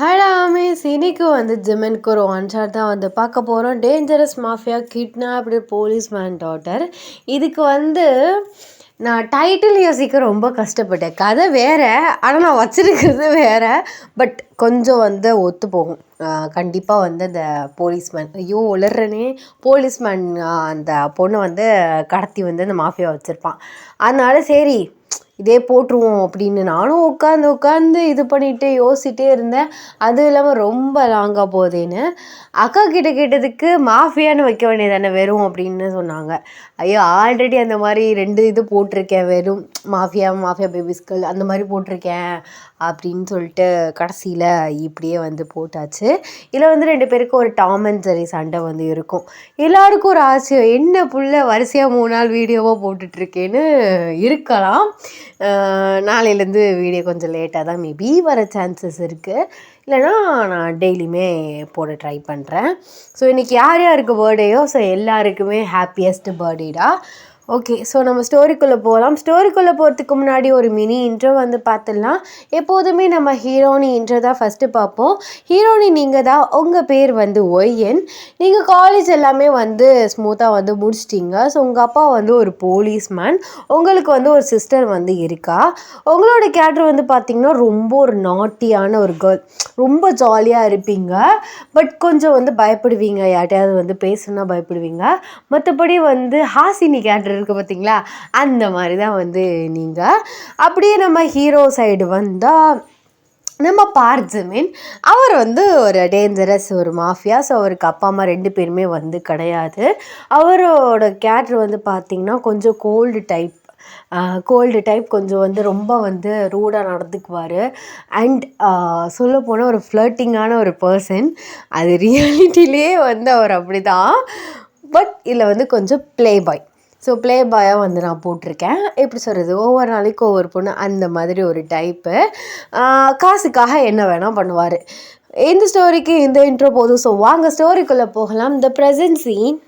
Hello ஆமீஸ், இன்னைக்கு வந்து ஜிமின்க்கு ஒரு ஒன் ஷாட் தான் வந்து பார்க்க போகிறோம். Dangerous mafia kidnapped policeman daughter. இதுக்கு வந்து நான் டைட்டில் யோசிக்க ரொம்ப கஷ்டப்பட்டேன். கதை வேறு, ஆனால் நான் வச்சுருக்கிறது வேறு. பட் கொஞ்சம் வந்து ஒத்து போகும். கண்டிப்பாக வந்து அந்த போலீஸ்மேன், ஐயோ உளர்றனே, போலீஸ்மேன் அந்த பொண்ணை வந்து கடத்தி வந்து அந்த மாஃபியா வச்சுருப்பான். அதனால சரி இதே போட்டுருவோம் அப்படின்னு நானும் உட்காந்து இது பண்ணிட்டு யோசிச்சிட்டே இருந்தேன். அதுவும் இல்லாமல் ரொம்ப லாங்காக போகுதேன்னு அக்கா கிட்ட கேட்டதுக்கு மாஃபியான்னு வைக்க வேண்டியதானே வெறும் அப்படின்னு சொன்னாங்க. ஐயோ ஆல்ரெடி அந்த மாதிரி 2 இது போட்டிருக்கேன், வெறும் மாஃபியா பேபிஸ்கள் அந்த மாதிரி போட்டிருக்கேன் அப்படின்னு சொல்லிட்டு கடைசியில் இப்படியே வந்து போட்டாச்சு. இதில் வந்து 2 பேருக்கு ஒரு டாம் அண்ட் ஜெர்ரி சண்டை வந்து இருக்கும். எல்லாருக்கும் ஒரு ஆசையம், என்ன புள்ள வரிசையாக 3 நாள் வீடியோவாக போட்டுட்ருக்கேன்னு இருக்கலாம். நாளையிலேருந்து வீடியோ கொஞ்சம் லேட்டாக தான் மேபி வர சான்சஸ் இருக்குது. இல்லைனா நான் டெய்லியுமே போட ட்ரை பண்ணுறேன். ஸோ இன்றைக்கி யார் யாருக்கு பர்த்டேயோ ஸோ எல்லாருக்குமே ஹாப்பியஸ்ட் பர்த்டேடா. ஓகே, ஸோ நம்ம ஸ்டோரிக்குள்ளே போகலாம். ஸ்டோரிக்குள்ளே போகிறதுக்கு முன்னாடி ஒரு மினி இன்ட்ரோ வந்து பார்த்துடலாம். எப்போதுமே நம்ம ஹீரோனி இன்ட்ரோ தான் ஃபஸ்ட்டு பார்ப்போம். ஹீரோனி நீங்கள் தான், உங்கள் பேர் வந்து ஒய்என். நீங்கள் காலேஜ் எல்லாமே வந்து ஸ்மூத்தாக வந்து முடிச்சிட்டிங்க. ஸோ உங்கள் அப்பா வந்து ஒரு போலீஸ்மேன், உங்களுக்கு வந்து ஒரு சிஸ்டர் வந்து இருக்கா. உங்களோட கேரக்டர் வந்து பார்த்திங்கன்னா ரொம்ப ஒரு நாட்டியான ஒரு கேர்ள், ரொம்ப ஜாலியாக இருப்பீங்க. பட் கொஞ்சம் வந்து பயப்படுவீங்க, யார்ட்டையாவது வந்து பேசணுன்னா பயப்படுவீங்க. மற்றபடி வந்து ஹாசினி கேரக்டர் இருக்குது பார்த்தீங்களா, அந்த மாதிரி தான் வந்து நீங்கள். அப்படியே நம்ம ஹீரோ சைடு வந்தால் நம்ம பார்ஜிமின், அவர் வந்து ஒரு டேஞ்சரஸ் ஒரு மாஃபியா. ஸோ அவருக்கு அப்பா அம்மா 2 பேருமே வந்து கிடையாது. அவரோட கேரக்டர் வந்து பார்த்திங்கன்னா கொஞ்சம் கோல்டு டைப், கொஞ்சம் வந்து ரொம்ப வந்து ரூடாக நடந்துக்குவார். அண்ட் சொல்லப்போனால் ஒரு ஃப்ளர்ட்டிங்கான ஒரு பர்சன். அது ரியாலிட்டிலே வந்து அவர் அப்படி தான். பட் இதில் வந்து கொஞ்சம் ப்ளே பாய். ஸோ ப்ளே பாயாக வந்து நான் போட்டிருக்கேன். எப்படி சொல்கிறது, ஒவ்வொரு நாளைக்கு ஒவ்வொரு பொண்ணு அந்த மாதிரி ஒரு டைப்பு. காசுக்காக என்ன வேணால் பண்ணுவார். இந்த ஸ்டோரிக்கு இந்த இன்ட்ரோ போதும். ஸோ வாங்க ஸ்டோரிக்குள்ளே போகலாம். இந்த ப்ரெசன்ட் சீன்,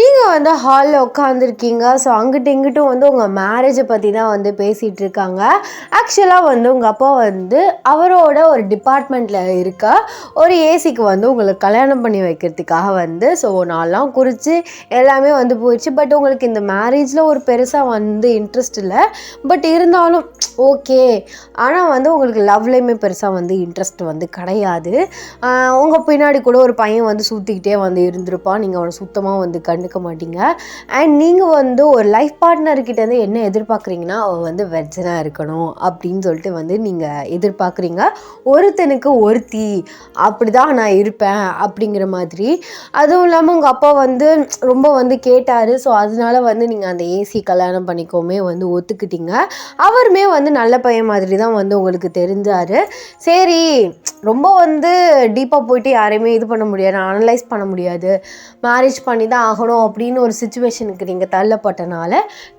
நீங்கள் வந்து ஹாலில் உட்காந்துருக்கீங்க. ஸோ அங்கிட்டு இங்கிட்டும் வந்து உங்கள் மேரேஜை பற்றி தான் வந்து பேசிகிட்டு இருக்காங்க. ஆக்சுவலாக வந்து உங்கள் அப்பா வந்து அவரோட ஒரு டிபார்ட்மெண்ட்டில் இருக்க ஒரு ஏசிக்கு வந்து உங்களுக்கு கல்யாணம் பண்ணி வைக்கிறதுக்காக வந்து ஸோ நான்லாம் குறித்து எல்லாமே வந்து போயிடுச்சு. பட் உங்களுக்கு இந்த மேரேஜில் ஒரு பெருசாக வந்து இன்ட்ரெஸ்ட் இல்லை. பட் இருந்தாலும் ஓகே. ஆனால் வந்து உங்களுக்கு லவ்லேயுமே பெருசாக வந்து இன்ட்ரெஸ்ட் வந்து கிடையாது. உங்கள் பின்னாடி கூட ஒரு பையன் வந்து சுற்றிக்கிட்டே வந்து இருந்திருப்பான். நீங்கள் அவனை சுத்தமாக வந்து கண்டுக்க மாட்டீங்க. அண்ட் நீங்கள் வந்து ஒரு லைஃப் பார்ட்னர்கிட்டேருந்து என்ன எதிர்பார்க்குறீங்கன்னா, அவன் வந்து வெர்ஜனாக இருக்கணும் அப்படின்னு சொல்லிட்டு வந்து நீங்கள் எதிர்பார்க்குறீங்க. ஒருத்தனுக்கு ஒருத்தி அப்படி தான் நான் இருப்பேன் அப்படிங்கிற மாதிரி. அதுவும் இல்லாமல் உங்கள் அப்பா வந்து ரொம்ப வந்து கேட்டார். ஸோ அதனால வந்து நீங்கள் அந்த ஏசி கல்யாணம் பண்ணிக்கோமே வந்து ஒத்துக்கிட்டீங்க. அவருமே வந்து நல்ல பையன் மாதிரி தான் வந்து உங்களுக்கு தெரிஞ்சார். சரி, ரொம்ப வந்து டீப்பாக போயிட்டு யாரையுமே இது பண்ண முடியாது, அனலைஸ் பண்ண முடியாது, மேரேஜ் பண்ணி தான் ஆகணும் அப்படின்னு ஒரு சுச்சுவேஷனுக்கு நீங்கள் தள்ளப்பட்டனால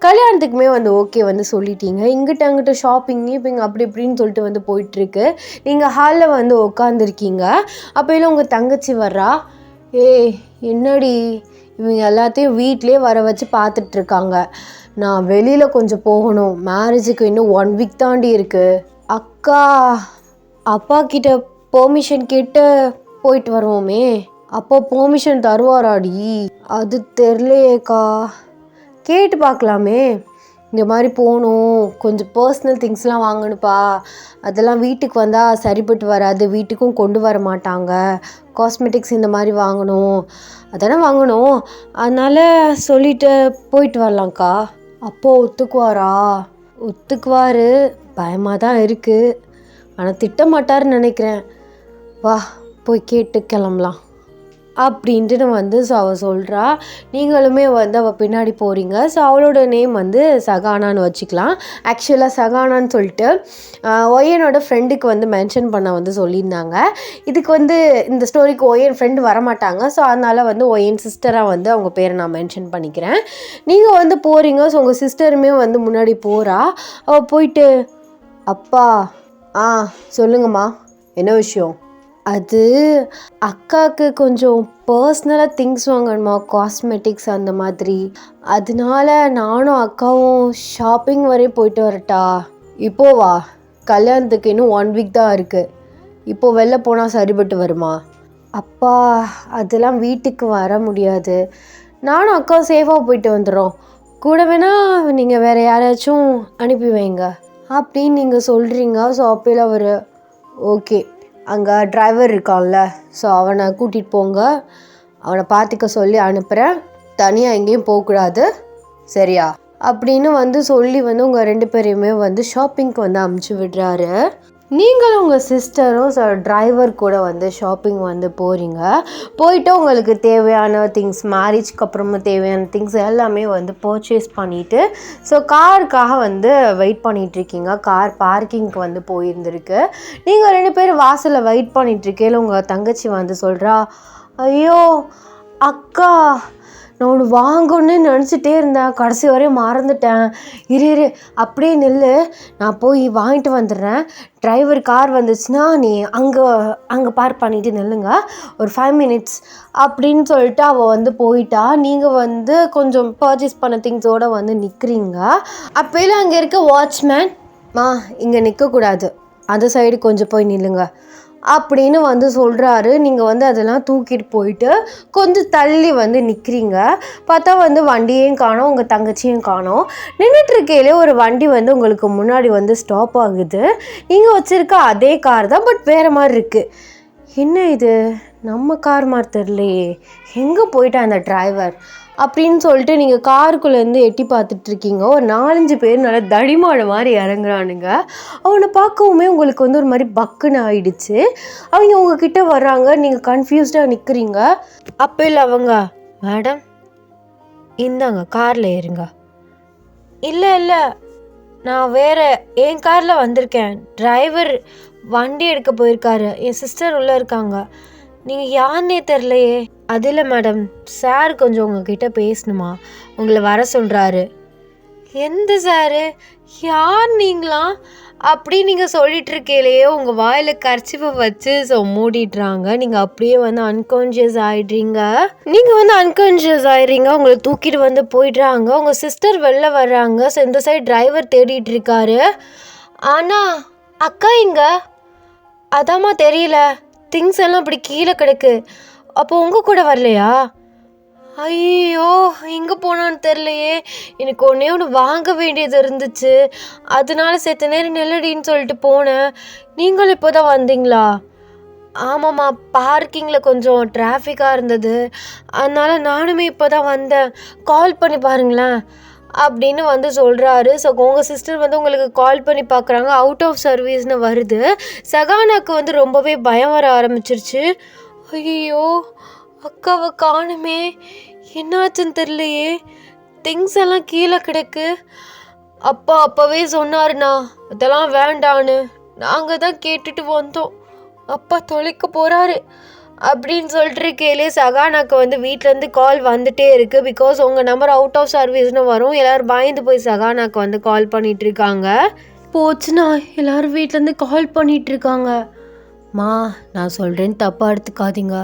கல்யாணத்துக்குமே வந்து ஓகே வந்து சொல்லிட்டீங்க. இங்கிட்ட அங்கிட்ட ஷாப்பிங் அப்படி இப்படின்னு சொல்லிட்டு வந்து போயிட்டுருக்கு. நீங்கள் ஹாலில் வந்து உட்காந்துருக்கீங்க. அப்போயில உங்கள் தங்கச்சி வர்றா. என்னடி இவங்க எல்லாத்தையும் வீட்டிலே வர வச்சு பார்த்துட்ருக்காங்க, நான் வெளியில் கொஞ்சம் போகணும், மேரேஜுக்கு இன்னும் 1 வீக் தாண்டி இருக்குது. அக்கா, அப்பா கிட்ட பெர்மிஷன் கேட்டு போயிட்டு வருவோமே, அப்போ பெர்மிஷன் தருவாராடி? அது தெரிலையேக்கா, கேட்டு பார்க்கலாமே. இந்த மாதிரி போகணும், கொஞ்சம் பர்சனல் திங்ஸ்லாம் வாங்கணுப்பா, அதெல்லாம் வீட்டுக்கு வந்தால் சரிப்பட்டு வராது, வீட்டுக்கும் கொண்டு வர மாட்டாங்க. காஸ்மெட்டிக்ஸ் இந்த மாதிரி வாங்கணும், அதெல்லாம் வாங்கணும், அதனால் சொல்லிட்டு போயிட்டு வரலாம்க்கா. அப்போது ஒத்துக்குவாரா? ஒத்துக்குவார், பயமாக தான் இருக்குது, ஆனால் திட்ட மாட்டார்னு நினைக்கிறேன். வா போய் கேட்டு கிளம்பலாம் அப்படின்ட்டு வந்து ஸோ அவள் சொல்கிறா. நீங்களுமே வந்து அவள் பின்னாடி போகிறீங்க. ஸோ அவளோட நேம் வந்து சகானான்னு வச்சுக்கலாம். ஆக்சுவலாக சகானான்னு சொல்லிட்டு ஒய்யனோட ஃப்ரெண்டுக்கு வந்து மென்ஷன் பண்ண வந்து சொல்லியிருந்தாங்க. இதுக்கு வந்து இந்த ஸ்டோரிக்கு ஒய்யன் ஃப்ரெண்டு வரமாட்டாங்க. ஸோ அதனால் வந்து ஒய்யன் சிஸ்டராக வந்து அவங்க பேரை நான் மென்ஷன் பண்ணிக்கிறேன். நீங்கள் வந்து போகிறீங்க. ஸோ உங்கள் சிஸ்டருமே வந்து முன்னாடி போகிறா. அவள் போயிட்டு, அப்பா, சொல்லுங்கம்மா, என்ன விஷயம்? அது அக்காவுக்கு கொஞ்சம் பர்சனலாக திங்ஸ் வாங்கணுமா, காஸ்மெட்டிக்ஸ் அந்த மாதிரி, அதனால நானும் அக்காவும் ஷாப்பிங் வரையும் போயிட்டு வரட்டா? இப்போவா? கல்யாணத்துக்கு இன்னும் 1 வீக் தான் இருக்குது. இப்போது வெளில போனால் சரிப்பட்டு வருமா? அப்பா அதெல்லாம் வீட்டுக்கு வர முடியாது, நானும் அக்கா சேஃபாக போயிட்டு வந்துடுறோம், கூட வேணால் நீங்கள் வேறு யாரையாச்சும் அனுப்பி வைங்க அப்படின்னு நீங்கள் சொல்கிறீங்க. ஸோ அப்போலாம் அவர் ஓகே, அங்கே டிரைவர் இருக்கான்ல, ஸோ அவனை கூட்டிகிட்டு போங்க, அவனை பார்த்துக்க சொல்லி அனுப்புகிறேன், தனியாக எங்கேயும் போகக்கூடாது சரியா அப்படின்னு சொல்லி உங்கள் 2 பேரையுமே ஷாப்பிங்க்கு அமுச்சு விடுறாரு. நீங்களும் உங்கள் சிஸ்டரும் டிரைவர் கூட ஷாப்பிங் போகிறீங்க. போயிட்டு உங்களுக்கு தேவையான திங்ஸ், மேரேஜ்க்கு அப்புறமா தேவையான திங்ஸ் எல்லாமே பர்ச்சேஸ் பண்ணிவிட்டு ஸோ காருக்காக வெயிட் பண்ணிகிட்ருக்கீங்க. கார் பார்க்கிங்க்கு போயிருந்துருக்கு. நீங்கள் 2 பேர் வாசலில் வெயிட் பண்ணிகிட்ருக்கையில் உங்கள் தங்கச்சி சொல்கிறா, ஐயோ அக்கா, நான் ஒன்று வாங்கணுன்னு நினச்சிட்டே இருந்தேன், கடைசி வரையும் மறந்துட்டேன், இரு அப்படியே நில்லு, நான் போய் வாங்கிட்டு வந்துடுறேன், டிரைவர் கார் வந்துச்சுன்னா நீ அங்கே பார்க் பண்ணிவிட்டு நில்லுங்க, ஒரு 5 minutes அப்படின்னு சொல்லிட்டு அவள் போயிட்டா. நீங்கள் கொஞ்சம் பர்ச்சேஸ் பண்ண திங்ஸோடு நிற்கிறீங்க. அப்போலாம் அங்கே இருக்க வாட்ச்மேன், இங்கே நிற்கக்கூடாது, அந்த சைடு கொஞ்சம் போய் நில்லுங்க அப்படின்னு சொல்கிறாரு. நீங்கள் அதெல்லாம் தூக்கிட்டு போயிட்டு கொஞ்சம் தள்ளி நிற்கிறீங்க. பார்த்தா வண்டியையும் காணோம், உங்கள் தங்கச்சியும் காணோம். நின்றுட்டுருக்கையிலே ஒரு வண்டி உங்களுக்கு முன்னாடி ஸ்டாப் ஆகுது. நீங்கள் வச்சுருக்க அதே கார் தான், பட் வேறு மாதிரி இருக்குது. என்ன இது, நம்ம கார் மாதிரி தெரியலையே, எங்கே போயிட்டா அந்த டிரைவர் அப்படின்னு சொல்லிட்டு நீங்கள் காருக்குள்ளேருந்து எட்டி பார்த்துட்ருக்கீங்க. ஒரு 4-5 பேர் நல்லா தடிமாட மாதிரி இறங்குறானுங்க. அவனை பார்க்கவுமே உங்களுக்கு ஒரு மாதிரி பக்குன்னு ஆயிடுச்சு. அவங்க உங்ககிட்ட வர்றாங்க, நீங்கள் கன்ஃபியூஸ்டாக நிற்கிறீங்க. அப்போ இல்லை அவங்க, மேடம் இந்தாங்க காரில் ஏறுங்க. இல்லை நான் வேறு என் காரில் வந்திருக்கேன், டிரைவர் வண்டி எடுக்க போயிருக்காரு, என் சிஸ்டர் உள்ளே இருக்காங்க, நீங்கள் யாருன்னே தெரிலையே. அது இல்லை மேடம், சார் கொஞ்சம் உங்ககிட்ட பேசணுமா, உங்களை வர சொல்கிறாரு. எந்த சாரு, யார் நீங்களா அப்படி நீங்கள் சொல்லிகிட்ருக்கையிலையே உங்கள் வாயில் கர்ச்சிப்பை வச்சு மூடிடுறாங்க. நீங்கள் அப்படியே அன்கான்ஷியஸ் ஆகிடுறீங்க. நீங்கள் அன்கான்ஷியஸ் ஆகிடுறீங்க, உங்களை தூக்கிட்டு போயிடுறாங்க. உங்கள் சிஸ்டர் வெளில வர்றாங்க. ஸோ இந்த சைடு டிரைவர் தேடிட்டு இருக்காரு. ஆனால் அக்கா இங்கே அதாம்மா தெரியல, திங்ஸ் எல்லாம் இப்படி கீழே கிடக்கு. அப்போ உங்கள் கூட வரலையா? ஐயோ எங்கே போனான்னு தெரிலையே, எனக்கு ஒன்று வாங்க வேண்டியது இருந்துச்சு, அதனால செத்த நேரம் நெல்லடின்னு சொல்லிட்டு போனேன். நீங்களும் இப்போ தான் வந்தீங்களா? ஆமாம்மா, பார்க்கிங்கில் கொஞ்சம் டிராஃபிக்காக இருந்தது, அதனால் நானுமே இப்போ தான் வந்தேன், கால் பண்ணி பாருங்களேன் அப்படின்னு சொல்கிறாரு. ஸோ உங்கள் சிஸ்டர் உங்களுக்கு கால் பண்ணி பார்க்குறாங்க, அவுட் ஆஃப் சர்வீஸ்னு வருது. சகானாக்கு ரொம்பவே பயம் வர ஆரம்பிச்சிருச்சு. ஐயோ அக்காவை காணுமே, என்னாச்சுன்னு தெரியலையே, திங்ஸ் எல்லாம் கீழே கிடக்கு. அப்பா அப்போவே சொன்னாருண்ணா அதெல்லாம் வேண்டான்னு, நாங்கள் தான் கேட்டுட்டு வந்தோம், அப்பா தொலைக்க போகிறாரு அப்படின்னு சொல்லிட்டு கேளே. சகானாக்கு வீட்டிலேருந்து கால் வந்துட்டே இருக்குது. பிகாஸ் உங்கள் நம்பர் அவுட் ஆஃப் சர்வீஸ்னு வரும். எல்லோரும் பயந்து போய் சகானாக்கு கால் பண்ணிகிட்ருக்காங்க. போச்சுண்ணா, எல்லோரும் வீட்டிலேருந்து கால் பண்ணிகிட்ருக்காங்க. மா நான் சொல்கிறேன்னு தப்பாக எடுத்துக்காதீங்க,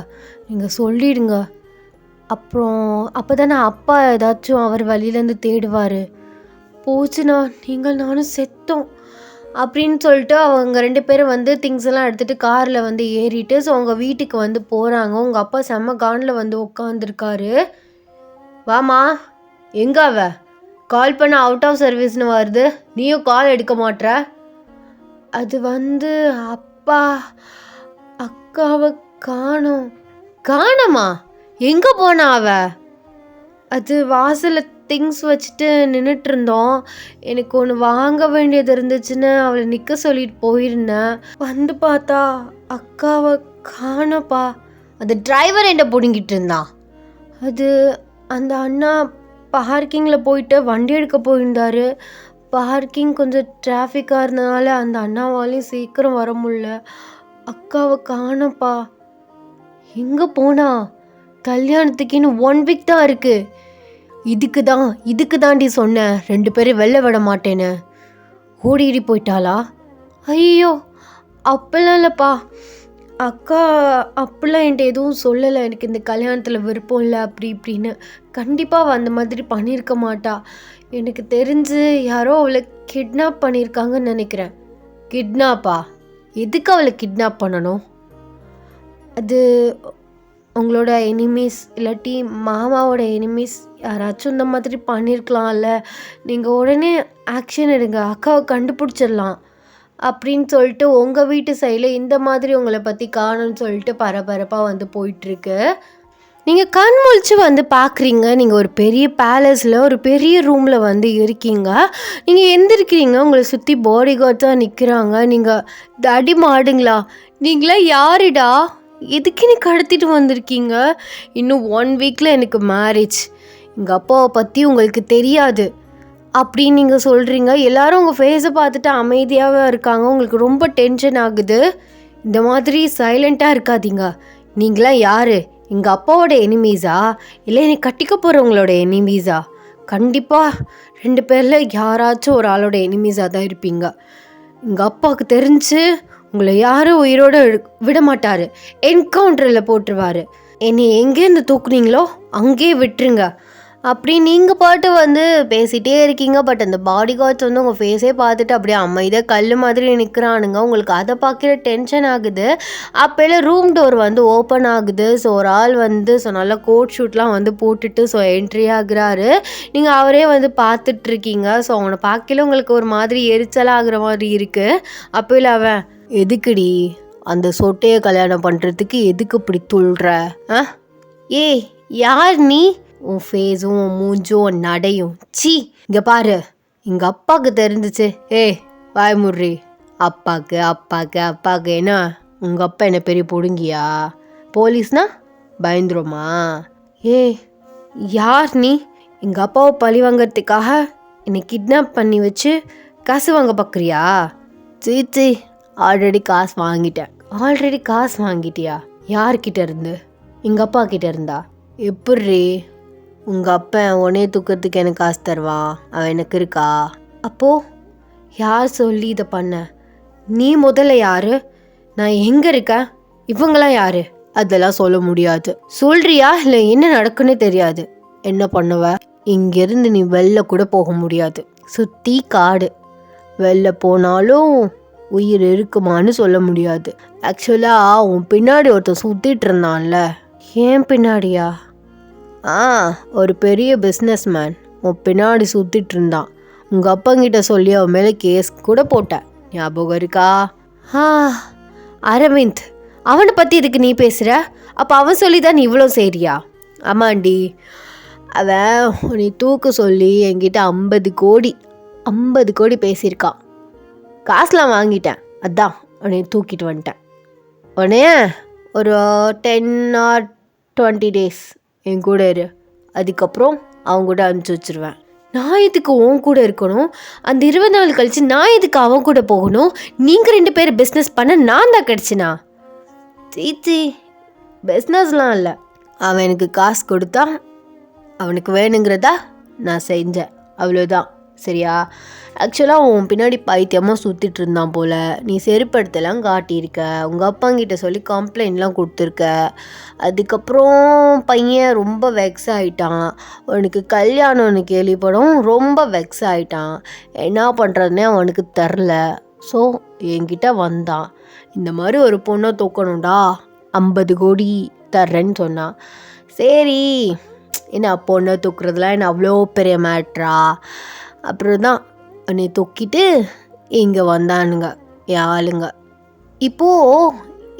நீங்கள் சொல்லிடுங்க, அப்புறம் அப்போ தானே அப்பா ஏதாச்சும் அவர் வழியிலேருந்து தேடுவார். போச்சுண்ணா, நீங்கள் நானும் செத்தோம் அப்படின்னு சொல்லிட்டு அவங்க 2 பேரும் திங்ஸ் எல்லாம் எடுத்துகிட்டு காரில் ஏறிட்டு ஸோ அவங்க வீட்டுக்கு போகிறாங்க. உங்கள் அப்பா செம்ம கானில் உட்காந்துருக்காரு. வாமா, எங்கே அவ, கால் பண்ண அவுட் ஆஃப் சர்வீஸ்னு வருது, நீயும் கால் எடுக்க மாட்ற. அது அப்பா அக்காவை காணோம். காணோமா? எங்கே போனா அவ? அது வாசலில் திங்ஸ் வச்சுட்டு நின்றுட்டு இருந்தோம், எனக்கு ஒன்று வாங்க வேண்டியது இருந்துச்சுன்னு அவளை நிற்க சொல்லிட்டு போயிருந்தேன், பார்த்தா அக்காவை காணப்பா. அந்த டிரைவர் என்ன பிடுங்கிட்டு இருந்தான்? அது அந்த அண்ணா பார்க்கிங்கில் போயிட்டு வண்டி எடுக்க போயிருந்தாரு. பார்க்கிங் கொஞ்சம் டிராஃபிக்காக இருந்தனால அந்த அண்ணாவாலையும் சீக்கிரம் வர முடியல. அக்காவை காணப்பா. எங்கே போனா? கல்யாணத்துக்கு இன்னும் 1 week தான் இருக்குது. இதுக்கு தாண்டி சொன்னேன் 2 பேரும் வெளில விட மாட்டேன்னு. ஓடிடி போயிட்டாளா? ஐயோ அப்பெல்லாம் இல்லைப்பா, அக்கா அப்படிலாம் என்கிட்ட எதுவும் சொல்லலை, எனக்கு இந்த கல்யாணத்தில் விருப்பம் இல்லை அப்படி இப்படின்னு. கண்டிப்பாக அந்த மாதிரி பண்ணியிருக்க மாட்டா. எனக்கு தெரிஞ்சு யாரோ அவளை கிட்னாப் பண்ணியிருக்காங்கன்னு நினைக்கிறேன். கிட்னாப்பா? எதுக்கு அவளை கிட்னாப் பண்ணணும்? அது உங்களோட எனிமீஸ் இல்லாட்டி மாமாவோட எனிமீஸ் யாராச்சும் இந்த மாதிரி பண்ணியிருக்கலாம்ல. நீங்கள் உடனே ஆக்ஷன் எடுங்க, அக்காவை கண்டுபிடிச்சிடலாம் அப்படின்னு சொல்லிட்டு உங்கள் வீட்டு சைடில் இந்த மாதிரி உங்களை பற்றி காணும்னு சொல்லிட்டு பரபரப்பாக வந்து போயிட்டுருக்கு. நீங்கள் கண் முழிச்சு வந்து பார்க்குறீங்க, நீங்கள் ஒரு பெரிய பேலஸில் ஒரு பெரிய ரூமில் வந்து இருக்கீங்க. நீங்கள் எந்திருக்கிறீங்க, உங்களை சுற்றி பாடி கார்ட்ஸாக நிற்கிறாங்க. நீங்கள் தடி மாடுங்களா, நீங்களா யாருடா, எதுக்கு நீ கடத்திட்டு வந்திருக்கீங்க? இன்னும் 1 வீக்கில் எனக்கு மேரேஜ், எங்கள் அப்பாவை பற்றி உங்களுக்கு தெரியாது அப்படின்னு நீங்கள் சொல்கிறீங்க. எல்லோரும் உங்கள் ஃபேஸை பார்த்துட்டு அமைதியாகவே இருக்காங்க. உங்களுக்கு ரொம்ப டென்ஷன் ஆகுது. இந்த மாதிரி சைலண்ட்டாக இருக்காதீங்க. நீங்களாம் யார்? எங்கள் அப்பாவோட எனிமீஸா இல்லை என்னை கட்டிக்க போகிறவங்களோட எனிமீஸா? கண்டிப்பாக 2 பேரில் யாராச்சும் ஒரு ஆளோட எனிமீஸாக தான் இருப்பீங்க. எங்கள் அப்பாவுக்கு தெரிஞ்சு உங்களை யாரும் உயிரோடு விட மாட்டார், என்கவுண்டரில் போட்டுருவார். என்னை எங்கேருந்து தூக்குனீங்களோ அங்கேயே விட்டுருங்க அப்படி நீங்கள் பாட்டு வந்து பேசிகிட்டே இருக்கீங்க. பட் அந்த பாடி கார்ட்ஸ் வந்து உங்கள் ஃபேஸே பார்த்துட்டு அப்படியே அமைதியாக கல் மாதிரி நிற்கிறானுங்க. உங்களுக்கு அதை பார்க்குற டென்ஷன் ஆகுது. அப்போல ரூம் டோர் வந்து ஓப்பன் ஆகுது. ஸோ ஒரு ஆள் வந்து நல்லா கோட் ஷூட்லாம் வந்து போட்டுட்டு என்ட்ரி ஆகுறாரு. நீங்கள் அவரே வந்து பார்த்துட்ருக்கீங்க. ஸோ அவனை பார்க்கல உங்களுக்கு ஒரு மாதிரி எரிச்சலாக ஆகுற மாதிரி இருக்குது. அப்போல அவன், எதுக்குடி அந்த சொட்டையை கல்யாணம் பண்ணுறதுக்கு எதுக்கு இப்படி துள்ளுற? ஏய் யார் நீ? உன் ஃபேஸும் உன் மூஞ்சும் உன் நடையும் சி. இங்கே பாரு, எங்கள் அப்பாவுக்கு தெரிஞ்சிச்சு. வாய் முர்றி. அப்பாவுக்கு அப்பாவுக்கு அப்பாவுக்கு என்ன உங்கள் அப்பா என்ன பெரிய பிடுங்கியா? போலீஸ்னா பயந்துருமா? யார் நீ? எங்கள் அப்பாவை பழி வாங்கிறதுக்காக என்னை கிட்னாப் பண்ணி வச்சு காசு வாங்க பார்க்குறியா? சீச்சி, ஆல்ரெடி காசு வாங்கிட்டேன். ஆல்ரெடி காசு வாங்கிட்டியா? யார்கிட்ட இருந்து? எங்கள் அப்பா கிட்ட இருந்தா? எப்படி உங்கள் அப்பா உடனே தூக்கிறதுக்கு எனக்கு காசு தருவான்? அவன் எனக்கு இருக்கா? அப்போது யார் சொல்லி இதை பண்ண? நீ முதல்ல யார்? நான் எங்கே இருக்கேன்? இவங்களாம் யார்? அதெல்லாம் சொல்ல முடியாது. சொல்கிறியா இல்லை என்ன நடக்குன்னே தெரியாது? என்ன பண்ணுவ? இங்கேருந்து நீ வெளில கூட போக முடியாது. சுற்றி காடு. வெளில போனாலும் உயிர் இருக்குமான்னு சொல்ல முடியாது. ஆக்சுவலாக உன் பின்னாடி ஒருத்தர் சுற்றிட்டு இருந்தான்ல. ஏன் பின்னாடியா? ஒரு பெரிய பிஸ்னஸ் மேன் உன் பின்னாடி சுற்றிட்டு இருந்தான். உங்கள் அப்பங்கிட்ட சொல்லி அவன் மேலே கேஸ் கூட போட்டேன், ஞாபகம் இருக்கா? அரவிந்த், அவனை பற்றி இதுக்கு நீ பேசுகிற? அப்போ அவன் சொல்லி தான் நீ இவ்வளோ சரியா? ஆமாண்டி, அவன் நீ தூக்க சொல்லி என்கிட்ட 50 கோடி பேசியிருக்கான். காசுலாம் வாங்கிட்டேன், அதான் உன்னை தூக்கிட்டு வந்துட்டேன். உடனே ஒரு 10 or 20 days என் கூட இரு, அதுக்கப்புறம் அவங்க கூட அனுப்பிச்சி வச்சுருவேன். நான் எதுக்கு உன் கூட இருக்கணும்? அந்த 20 நாள் கழிச்சு நான் எதுக்கு அவன் கூட போகணும்? நீங்கள் 2 பேர் பிஸ்னஸ் பண்ண நான் தான் கிடச்சினா? சீச்சி, பிஸ்னஸ்லாம் இல்லை. அவன் எனக்கு காசு கொடுத்தா அவனுக்கு வேணுங்கிறதா நான் செஞ்சேன், அவ்வளோதான். சரியா? ஆக்சுவலாக உன் பின்னாடி பைத்தியமாக சுற்றிட்டு இருந்தான் போல். நீ செருப்படுத்தலாம் காட்டியிருக்க, உங்கள் அப்பாங்கிட்ட சொல்லி கம்ப்ளைண்ட்லாம் கொடுத்துருக்க. அதுக்கப்புறம் பையன் ரொம்ப வெக்ஸ் ஆகிட்டான். அவனுக்கு கல்யாணம்னு கேள்விப்படும் ரொம்ப வெக்ஸ் ஆகிட்டான். என்ன பண்ணுறதுனே அவனுக்கு தெரில. ஸோ என்கிட்ட வந்தான். இந்த மாதிரி ஒரு பொண்ணை தூக்கணும்டா, 50 கோடி தர்றேன்னு சொன்னான். சரி, என்ன பொண்ணை தூக்குறதுலாம் என்ன அவ்வளோ பெரிய மேட்ரா? அப்புறம் தான் என்னை தூக்கிட்டு இங்கே வந்தானுங்க என் ஆளுங்க. இப்போது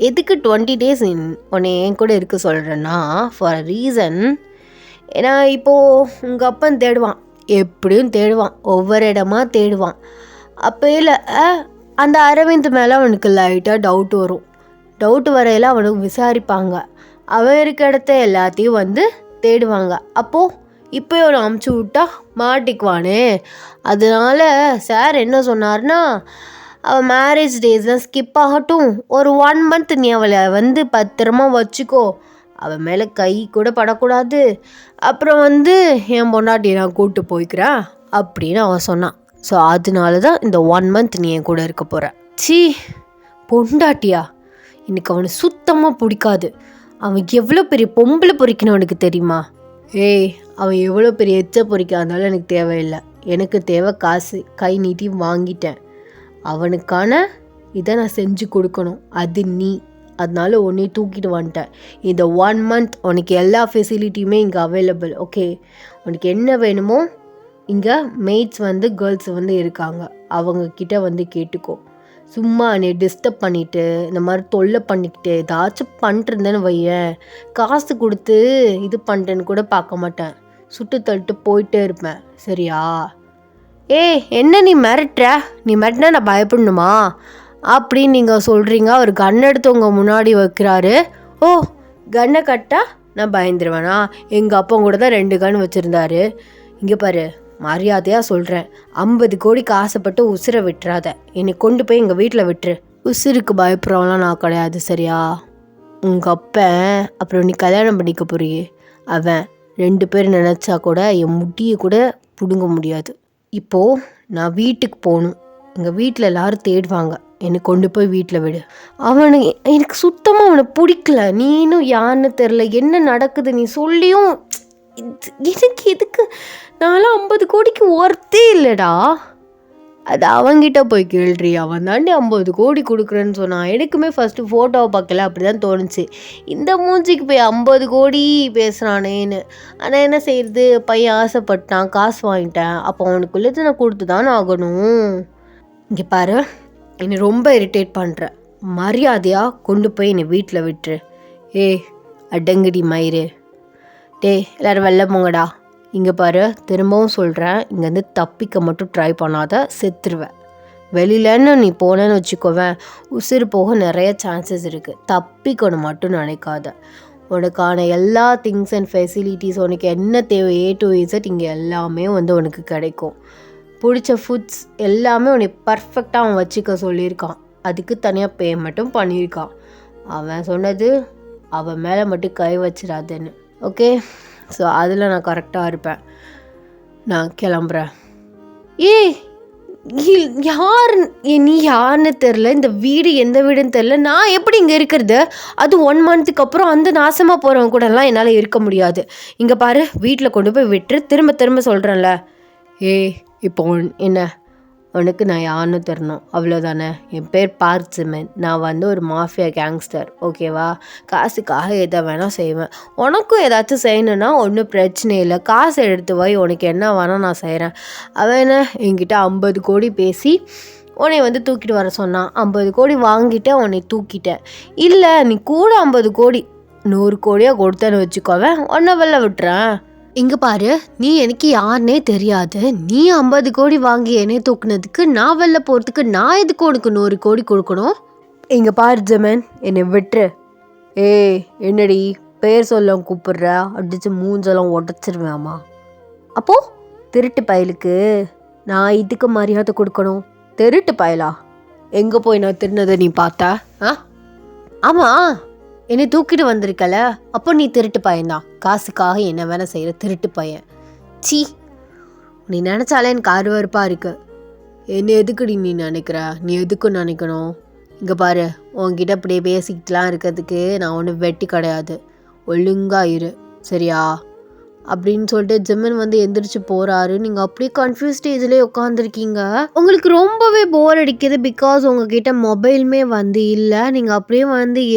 எதுக்கு 20 days உன்னை என் கூட இருக்க சொல்கிறேன்னா, ஃபார் அ ரீசன். ஏன்னா இப்போது உங்கள் அப்பன் தேடுவான், எப்படியும் தேடுவான், ஒவ்வொரு இடமா தேடுவான். அப்போ இல்லை அந்த அரவிந்த் மேலே அவனுக்கு லைட்டாக டவுட் வரும். டவுட் வரையில் அவனுக்கு விசாரிப்பாங்க. அவன் இருக்க இடத்த எல்லாத்தையும் வந்து தேடுவாங்க. அப்போது இப்போ ஒரு அமுச்சு விட்டா மாட்டிக்குவானே. அதனால சார் என்ன சொன்னார்னா, அவள் மேரேஜ் டேஸ்லாம் ஸ்கிப் ஆகட்டும், ஒரு 1 month நீ அவளை வந்து பத்திரமா வச்சுக்கோ, அவன் மேலே கை கூட படக்கூடாது, அப்புறம் வந்து என் பொண்டாட்டி நான் கூப்பிட்டு போய்க்கிறேன் அப்படின்னு அவன் சொன்னான். ஸோ அதனால தான் இந்த 1 month நீ என் கூட இருக்க போகிற. பொண்டாட்டியா? எனக்கு அவனை சுத்தமாக பிடிக்காது. அவன் எவ்வளோ பெரிய பொம்பளை பொறிக்கணும் அவனுக்கு தெரியுமா? அவன் எவ்வளோ பெரிய எச்ச பொறிக்காதனாலும் எனக்கு தேவையில்லை. எனக்கு தேவை காசு. கை நீட்டி வாங்கிட்டேன். அவனுக்கான இதை நான் செஞ்சு கொடுக்கணும், அது நீ. அதனால உன்னை தூக்கிட்டு வந்துட்டேன். இந்த 1 month உனக்கு எல்லா ஃபெசிலிட்டியுமே இங்கே அவைலபிள். ஓகே, உனக்கு என்ன வேணுமோ இங்கே மெய்ட்ஸ் கேர்ள்ஸ் இருக்காங்க, அவங்கக்கிட்ட கேட்டுக்கோ. சும்மா என்னை டிஸ்டர்ப் பண்ணிவிட்டு இந்த மாதிரி தொல்லை பண்ணிக்கிட்டு ஏதாச்சும் பண்ணிட்டுருந்தேன்னு வையேன், காசு கொடுத்து இது பண்ணிட்டேன்னு கூட பார்க்க மாட்டேன், சுட்டு தள்ளிட்டு போயிட்டே இருப்பேன். சரியா? என்ன நீ மிரட்டுற? நீ மிரட்டினா நான் பயப்படணுமா அப்படின்னு நீங்கள் சொல்கிறீங்க. அவர் கன் எடுத்து உங்கள் முன்னாடி வைக்கிறாரு. ஓ, கன்னை கட்டா நான் பயந்துருவேனா? எங்கள் அப்பா கூட தான் 2 கன் வச்சுருந்தாரு. இங்கே பாரு, மரியாதையாக சொல்கிறேன், 50 கோடிக்கு ஆசைப்பட்டு உசுரை விட்டுறாத. என்னை கொண்டு போய் எங்கள் வீட்டில் விட்டுரு. உசுருக்கு பயப்படுறவங்களாம் நான் கிடையாது. சரியா? உங்கள் அப்பன் அப்புறம் நீ கல்யாணம் பண்ணிக்க போறியே அவன் 2 பேர் நினச்சா கூட என் முடியை கூட பிடுங்க முடியாது. இப்போது நான் வீட்டுக்கு போகணும், எங்கள் வீட்டில் எல்லோரும் தேடுவாங்க, என்னை கொண்டு போய் வீட்டில் விடு. எனக்கு சுத்தமாக அவனை பிடிக்கல. நீனும் யாருன்னு தெரில, என்ன நடக்குது நீ சொல்லியும் எனக்கு எதுக்கு? நான்லாம் 50 கோடிக்கு ஒர்த்தே இல்லைடா. அது அவங்கிட்ட போய் கேள்றி, அவன் தாண்டி 50 கோடி கொடுக்குறேன்னு சொன்னான். எனக்குமே ஃபஸ்ட்டு ஃபோட்டோவை பார்க்கல, அப்படி தான் தோணுச்சு. இந்த மூஞ்சிக்கு போய் 50 கோடி பேசுகிறானேன்னு. ஆனால் என்ன செய்கிறது, பையன் ஆசைப்பட்டான், காசு வாங்கிட்டேன், அப்போ அவனுக்குள்ளது நான் கொடுத்து தானே ஆகணும். இங்கே பாரு, என்னை ரொம்ப இரிட்டேட் பண்ணுற, மரியாதையாக கொண்டு போய் என்னை வீட்டில் விட்டுரு. அடங்கடி மயிறு. எல்லோரும் வெளில போங்கடா. இங்கே பாரு, திரும்பவும் சொல்கிறேன், இங்கேருந்து தப்பிக்க மட்டும் ட்ரை பண்ணாத, செத்துருவேன். வெளியிலன்னு நீ போனேன்னு வச்சுக்கோவேன், உசுறு போக நிறைய சான்சஸ் இருக்குது. தப்பிக்கணும் மட்டும் நினைக்காத. உனக்கான எல்லா திங்ஸ் அண்ட் ஃபெசிலிட்டிஸ், உனக்கு என்ன தேவை A to Z இங்கே எல்லாமே உனக்கு கிடைக்கும். பிடிச்ச ஃபுட்ஸ் எல்லாமே உன்னை பர்ஃபெக்டாக அவன் வச்சுக்க சொல்லியிருக்கான். அதுக்கு தனியாக பேமெண்ட்டும் பண்ணியிருக்கான். அவன் சொன்னது அவன் மேலே மட்டும் கை வச்சிடாதேன்னு. ஓகே, ஸோ அதில் நான் கரெக்டாக இருப்பேன். நான் கிளம்புறேன். யார் நீ? யாருன்னு தெரில, இந்த வீடு எந்த வீடுன்னு தெரில, நான் எப்படி இங்கே இருக்கிறது? அது 1 monthக்கு அப்புறம் அந்த நாசமாக போகிறவங்க கூடலாம் என்னால் இருக்க முடியாது. இங்கே பாரு, வீட்டில் கொண்டு போய் விட்டுரு. திரும்ப திரும்ப சொல்கிறேன்ல. இப்போ என்ன, உனக்கு நான் யாருன்னு தரணும், அவ்வளோதானே? என் பேர் பார்த் ஜிமென். நான் ஒரு மாஃபியா கேங்ஸ்டர். ஓகேவா? காசுக்காக எதை வேணால் செய்வேன். உனக்கும் ஏதாச்சும் செய்யணுன்னா ஒன்றும் பிரச்சனை இல்லை, காசு எடுத்து வை, உனக்கு என்ன வேணால் நான் செய்கிறேன். அவன் என்ன என்கிட்ட 50 கோடி பேசி உன்னை தூக்கிட்டு வர சொன்னான். 50 கோடி வாங்கிட்டு உன்னை தூக்கிட்டேன். இல்லை, நீ கூட 50 கோடி 100 கோடியாக கொடுத்தேன்னு வச்சுக்கோவேன், உன்னை வெளில விட்டுறேன். இங்கே பாரு, நீ எனக்கு யாருன்னே தெரியாது. நீ 50 கோடி வாங்கி என்னை தூக்குனதுக்கு நான் வெளில போகிறதுக்கு நான் எதுக்கு உனக்கு 100 கோடி கொடுக்கணும்? இங்கே பாரு ஜிமென், என்னை விட்டுரு. என்னடி பேர் சொல்ல கூப்பிடுற? அடிச்சு மூஞ்செல்லாம் உடச்சிருவேம்மா. அப்போது திருட்டு பயலுக்கு நான் இதுக்கு மரியாதை கொடுக்கணும்? திருட்டு பயலா? எங்கே போய் நான் திருநதை நீ பார்த்த? ஆமாம், என்னை தூக்கிட்டு வந்திருக்கல, அப்போ நீ திருட்டு பையன்தான். காசுக்காக என்ன வேணா செய்கிற திருட்டு பையன். சீ, நீ நினச்சாலே எனக்கு அருவருப்பாக இருக்கு. என்ன எதுக்குடி நீ நினைக்கிற? நீ எதுக்கும் நினைக்கணும்? இங்கே பாரு, உன்கிட்ட அப்படியே பேசிக்கிட்டுலாம் இருக்கிறதுக்கு நான் ஒன்றும் வெட்டி கிடையாது. ஒழுங்கா இரு, சரியா? அப்படின்னு சொல்லிட்டு ஜிம்மன் எந்திரிச்சு போகிறாரு. நீங்கள் அப்படியே கன்ஃபியூஸ் ஸ்டேஜ்லேயே உட்காந்துருக்கீங்க. உங்களுக்கு ரொம்பவே போர் அடிக்குது, பிகாஸ் உங்ககிட்ட மொபைலுமே இல்லை. நீங்கள் அப்படியே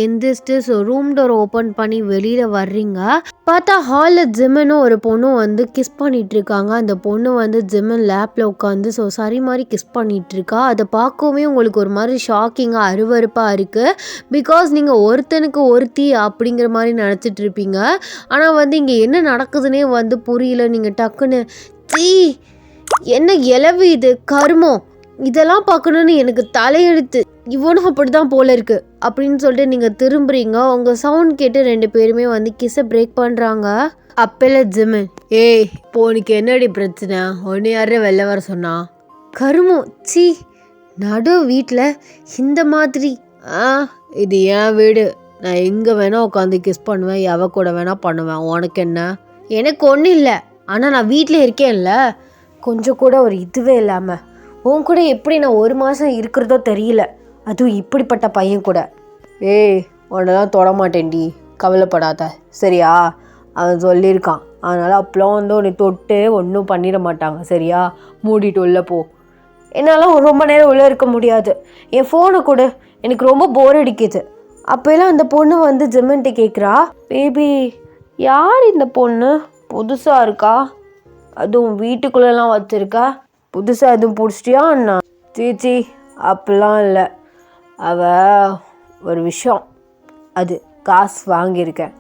எந்திரிச்சிட்டு ரூம் டோர் ஓப்பன் பண்ணி வெளியில் வர்றீங்க. பார்த்தா ஹாலில் ஜிம்மனும் ஒரு பொண்ணும் கிஸ் பண்ணிட்டு இருக்காங்க. அந்த பொண்ணு ஜிம்மன் லேப்பில் உட்காந்து சரி மாதிரி கிஸ் பண்ணிட்டு இருக்கா. அதை பார்க்கவே உங்களுக்கு ஒரு மாதிரி ஷாக்கிங்காக அருவருப்பாக இருக்குது. பிகாஸ் நீங்கள் ஒருத்தனுக்கு ஒருத்தி அப்படிங்கிற மாதிரி நினச்சிட்டு இருப்பீங்க. ஆனால் இங்கே என்ன நடக்குதுன்னே புரியல. நீங்கள் டக்குன்னு என்ன இலவு இது, கருமம், இதெல்லாம் பார்க்கணுன்னு எனக்கு தலையெழுத்து, இவனும் அப்படிதான் போல இருக்கு அப்படின்னு சொல்லிட்டு நீங்கள் திரும்புறீங்க. உங்கள் சவுண்ட் கேட்டு 2 பேருமே கிஸ்ஸை பிரேக் பண்ணுறாங்க. அப்பல ஜிம்மன், இப்போ உனக்கு என்னடி பிரச்சனை? ஒன்று யாரே வெளில வர சொன்னா? கருமம், சீ, நடு வீட்டில் இந்த மாதிரி. இது என் வீடு, நான் எங்கே வேணால் உட்காந்து கிஸ் பண்ணுவேன், எவ கூட வேணால் பண்ணுவேன், உனக்கு என்ன? எனக்கு ஒன்றும் இல்லை, ஆனால் நான் வீட்டில் இருக்கேன்ல, கொஞ்சம் கூட ஒரு இதுவே இல்லாமல் உன் கூட எப்படி நான் 1 மாதம் இருக்கிறதோ தெரியல, அதுவும் இப்படிப்பட்ட பையன் கூட. உன்னெல்லாம் தொடமாட்டேன்டி, கவலைப்படாத, சரியா? அவன் சொல்லியிருக்கான், அதனால் அப்போலாம் உன்னை தொட்டு ஒன்றும் பண்ணிட மாட்டாங்க, சரியா? மூடிட்டு உள்ள போ. என்னால் ரொம்ப நேரம் உள்ளே இருக்க முடியாது, என் ஃபோனை கொடு, எனக்கு ரொம்ப போர் அடிக்குது. அப்போல்லாம் அந்த பொண்ணு வந்து ஜிமின்ட்டு கேட்குறா, பேபி யார் இந்த பொண்ணு, புதுசாக இருக்கா, அதுவும் வீட்டுக்குள்ளெல்லாம் வச்சுருக்கா, புதுசாக எதுவும் பிடிச்சிட்டியா அண்ணா? சீச்சி அப்படிலாம் இல்லை, ஒரு விஷயம், அது காசு வாங்கியிருக்கேன்,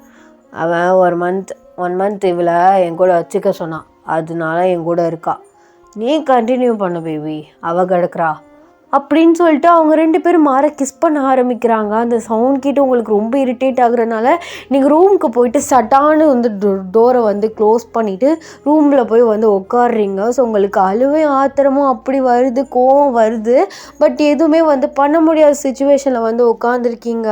அவன் 1 மந்த் இவளை என் கூட வச்சுக்க சொன்னான், அதனால என் கூட இருக்கா, நீ கண்டினியூ பண்ண பேபி, அவள் கிடக்குறா அப்படின்னு சொல்லிட்டு அவங்க 2 பேரும் மாற கிஸ் பண்ண ஆரம்பிக்கிறாங்க. அந்த சவுண்ட் கேட்டு உங்களுக்கு ரொம்ப இரிட்டேட் ஆகுறதுனால நீங்கள் ரூமுக்கு போயிட்டு சட்டான்னு வந்து டோரை வந்து க்ளோஸ் பண்ணிவிட்டு ரூமில் போய் வந்து உட்காடுறீங்க. ஸோ உங்களுக்கு அழுவே ஆத்திரமும் அப்படி வருது, கோவம் வருது, பட் எதுவுமே வந்து பண்ண முடியாத சுச்சுவேஷனில் வந்து உட்காந்துருக்கீங்க.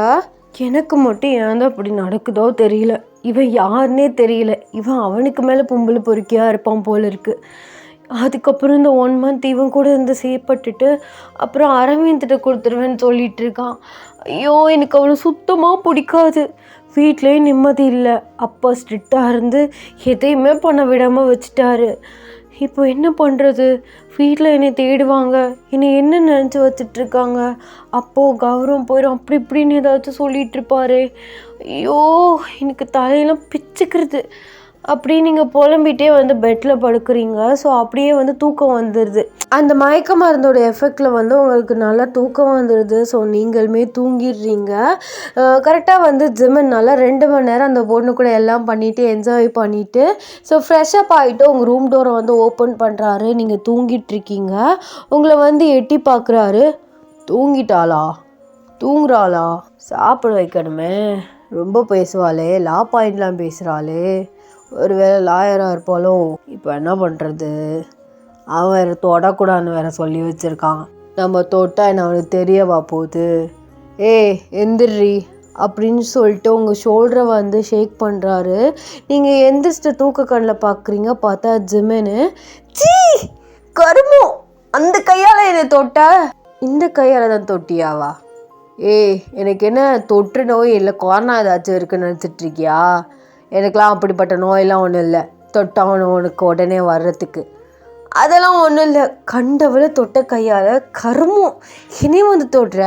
எனக்கு மட்டும் ஏன் தான் அப்படி நடக்குதோ தெரியல, இவன் யாருன்னே தெரியல, இவன் அவனுக்கு மேலே பொம்பளை பொறுக்கியாக இருப்பான் போல இருக்குது. அதுக்கப்புறம் இந்த 1 மந்த் இவன் கூட இருந்து செய்யப்பட்டுட்டு அப்புறம் அரவிந்திட்ட கொடுத்துருவேன்னு சொல்லிட்டு இருக்கான். ஐயோ எனக்கு அவனை சுத்தமாக பிடிக்காது, வீட்லேயும் நிம்மதி இல்லை, அப்பா ஸ்ட்ரிக்டாக இருந்து எதையுமே பண்ண விடாமல் வச்சுட்டாரு. இப்போ என்ன பண்ணுறது, வீட்டில் என்னை தேடுவாங்க, என்னை என்ன நினச்சி வச்சிட்ருக்காங்க, அப்போது கௌரவம் போயிடும் அப்படி இப்படின்னு ஏதாச்சும் சொல்லிகிட்டு இருப்பாரு. ஐயோ எனக்கு தலையெல்லாம் பிச்சுக்கிறது. அப்படி நீங்கள் புலம்பிகிட்டே வந்து பெட்டில் படுக்கிறீங்க. ஸோ அப்படியே வந்து தூக்கம் வந்துடுது. அந்த மயக்க மருந்தோட எஃபெக்டில் வந்து உங்களுக்கு நல்லா தூக்கம் வந்துடுது. ஸோ நீங்களுமே தூங்கிடுறீங்க. கரெக்டாக வந்து ஜிமின்னால் 2 மணி நேரம் அந்த பொண்ணு கூட எல்லாம் பண்ணிவிட்டு என்ஜாய் பண்ணிவிட்டு ஸோ ஃப்ரெஷ்அப் ஆகிட்டு உங்கள் ரூம் டோரை வந்து ஓப்பன் பண்ணுறாரு. நீங்கள் தூங்கிட்டுருக்கீங்க. உங்களை வந்து எட்டி பார்க்குறாரு. தூங்கிட்டாளா, தூங்குறாளா, சாப்பிட வைக்கணுமே, ரொம்ப பேசுவாளே, லா பாயிண்ட்லாம் பேசுகிறாளே, ஒரு வேளை லாயராக இருப்பாளோ, இப்போ என்ன பண்ணுறது, அவன் வேறு தொடக்கூடாதுன்னு வேறு சொல்லி வச்சுருக்கான், நம்ம தொட்டால் என்ன அவனுக்கு தெரியவா போகுது, எந்திரி அப்படின்னு சொல்லிட்டு உங்கள் ஷோல்டரை வந்து ஷேக் பண்ணுறாரு. நீங்கள் எந்திரிச்சிட்டு தூக்க கண்ணில் பார்க்குறீங்க. பார்த்தா ஜிமின்னு, சீ கருமம், அந்த கையால் என்னை தொட்ட, இந்த கையால் தான் தொட்டியாவா, எனக்கு என்ன தொற்று நோய் இல்லை கொரோனா ஏதாச்சும் இருக்குன்னு நினச்சிட்ருக்கியா, எனக்கெலாம் அப்படிப்பட்ட நோயெல்லாம் ஒன்றும் இல்லை, தொட்டவனும் உனக்கு உடனே வர்றதுக்கு அதெல்லாம் ஒன்றும் இல்லை, கண்டவளை தொட்ட கையால் கருமம் இனியும் வந்து தொடுற,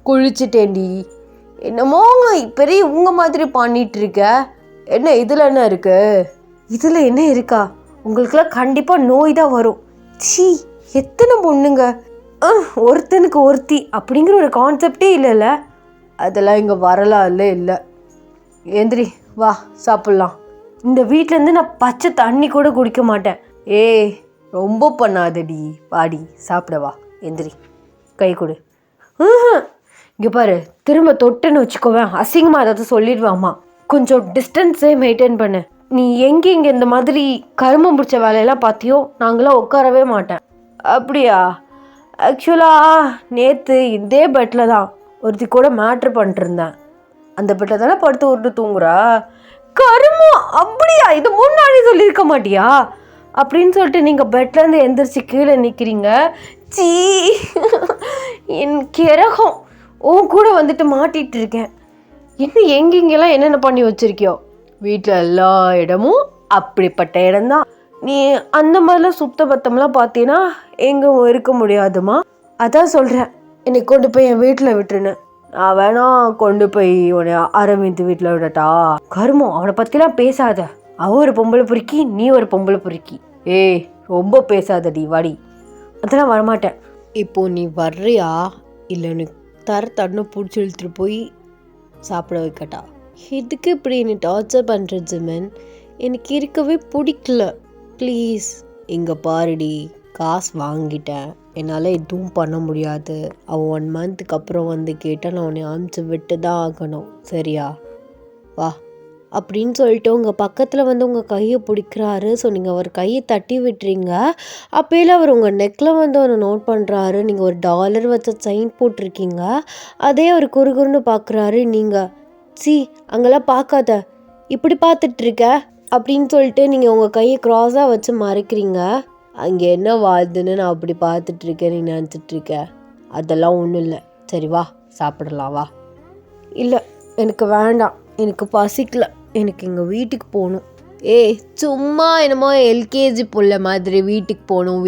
குளிச்சுட்டேன்டி, என்னமோ பெரிய உங்கள் மாதிரி பண்ணிகிட்ருக்க, என்ன இதில் என்ன இருக்கு, இதில் என்ன இருக்கா, உங்களுக்கெல்லாம் கண்டிப்பாக நோய் தான் வரும், சீ எத்தனை பொண்ணுங்க, ஒருத்தனுக்கு ஒருத்தி அப்படிங்கிற ஒரு கான்செப்டே இல்லைல்ல, அதெல்லாம் இங்கே வரலாறுல இல்லை, எந்திரி வா சாப்பிட்லாம், இந்த வீட்டிலேருந்து நான் பச்சை தண்ணி கூட குடிக்க மாட்டேன், ரொம்ப பண்ணாதடி, பாடி சாப்பிடவா, எந்திரி கை கொடு, இங்கே பாரு திரும்ப தொட்டுன்னு வச்சுக்கோவேன், அசிங்கமாக ஏதாவது சொல்லிடுவாம்மா, கொஞ்சம் டிஸ்டன்ஸே மெயின்டைன் பண்ணு, நீ இங்கே இந்த மாதிரி கருமம் பிடிச்ச வேலையெல்லாம் பார்த்தியோ நாங்களாம் உட்காரவே மாட்டேன். அப்படியா, ஆக்சுவலாக நேற்று இதே பெட்டில் தான் ஒருத்தி கூட மேட்ரு பண்ணிட்டுருந்தேன், அந்த பெட்டில் தானே படுத்து உருட்டு தூங்குறா, கருமம் அப்படியா, இது முன்னாடி சொல்லியிருக்க மாட்டியா அப்படின்னு சொல்லிட்டு நீங்கள் பெட்லேருந்து எந்திரிச்சு கீழே நிற்கிறீங்க. சீ என் கிரகம் உன் கூட வந்துட்டு மாட்டிகிட்டு இருக்கேன், இன்னும் எங்கெங்கெல்லாம் என்னென்ன பண்ணி வச்சுருக்கியோ, வீட்டில் எல்லா இடமும் அப்படிப்பட்ட இடம்தான், நீ அந்த மாதிரிலாம் சுத்த பத்தம்லாம் பார்த்தீங்கன்னா எங்கே இருக்க முடியாதுமா, அதான் சொல்கிறேன் என்னை கொண்டு போய் என் வீட்டில் விட்டுருன்னு, நான் வேணா கொண்டு போய் உன்னை அரவிந்த் வீட்டில் விடட்டா, கருமம் அவனை பற்றிலாம் பேசாத, அவன் ஒரு பொம்பளை பொறுக்கி நீ ஒரு பொம்பளை பொறுக்கி, ரொம்ப பேசாதடி வாடி, அதெல்லாம் வரமாட்டேன், இப்போது நீ வர்றியா இல்லை எனக்கு தன்னு பிடிச்சி இழுத்துட்டு போய் சாப்பிட வைக்கட்டா, எதுக்கு இப்படி நீ டார்ச்சர் பண்ணுற ஜிமின், எனக்கு இருக்கவே பிடிக்கல, ப்ளீஸ் இங்கே பாருடி, காசு வாங்கிட்டேன், என்னால் எதுவும் பண்ண முடியாது, அவன் 1 மந்த்துக்கு அப்புறம் வந்து கேட்டால் நான் உன்னை அனுப்பிச்சி விட்டு தான் ஆகணும், சரியா வா அப்படின்னு சொல்லிட்டு உங்கள் பக்கத்தில் வந்து உங்கள் கையை பிடிக்கிறாரு. ஸோ நீங்கள் அவர் கையை தட்டி விட்டுறீங்க. அப்போயில் அவர் உங்கள் நெக்கில் வந்து ஒன்று நோட் பண்ணுறாரு. நீங்கள் ஒரு $1 வச்ச செயின் போட்டிருக்கீங்க. அதே அவர் குறுகுறுன்னு பார்க்குறாரு. நீங்கள் அங்கெல்லாம் பார்க்காத, இப்படி பார்த்துட்ருக்க அப்படின்னு சொல்லிட்டு நீங்கள் உங்கள் கையை க்ராஸாக வச்சு மறைக்கிறீங்க. அங்கே என்ன வாழ்துன்னு நான் அப்படி பார்த்துட்ருக்கேன், நீ நினச்சிட்ருக்க, அதெல்லாம் ஒன்றும் இல்லை, சரி வா சாப்பிடலாம் வா. இல்லை எனக்கு வேண்டாம், எனக்கு பசிக்கல, எனக்கு எங்கள் வீட்டுக்கு போகணும். சும்மா என்னமோ எல்கேஜி புள்ள மாதிரி வீட்டுக்கு போகணும்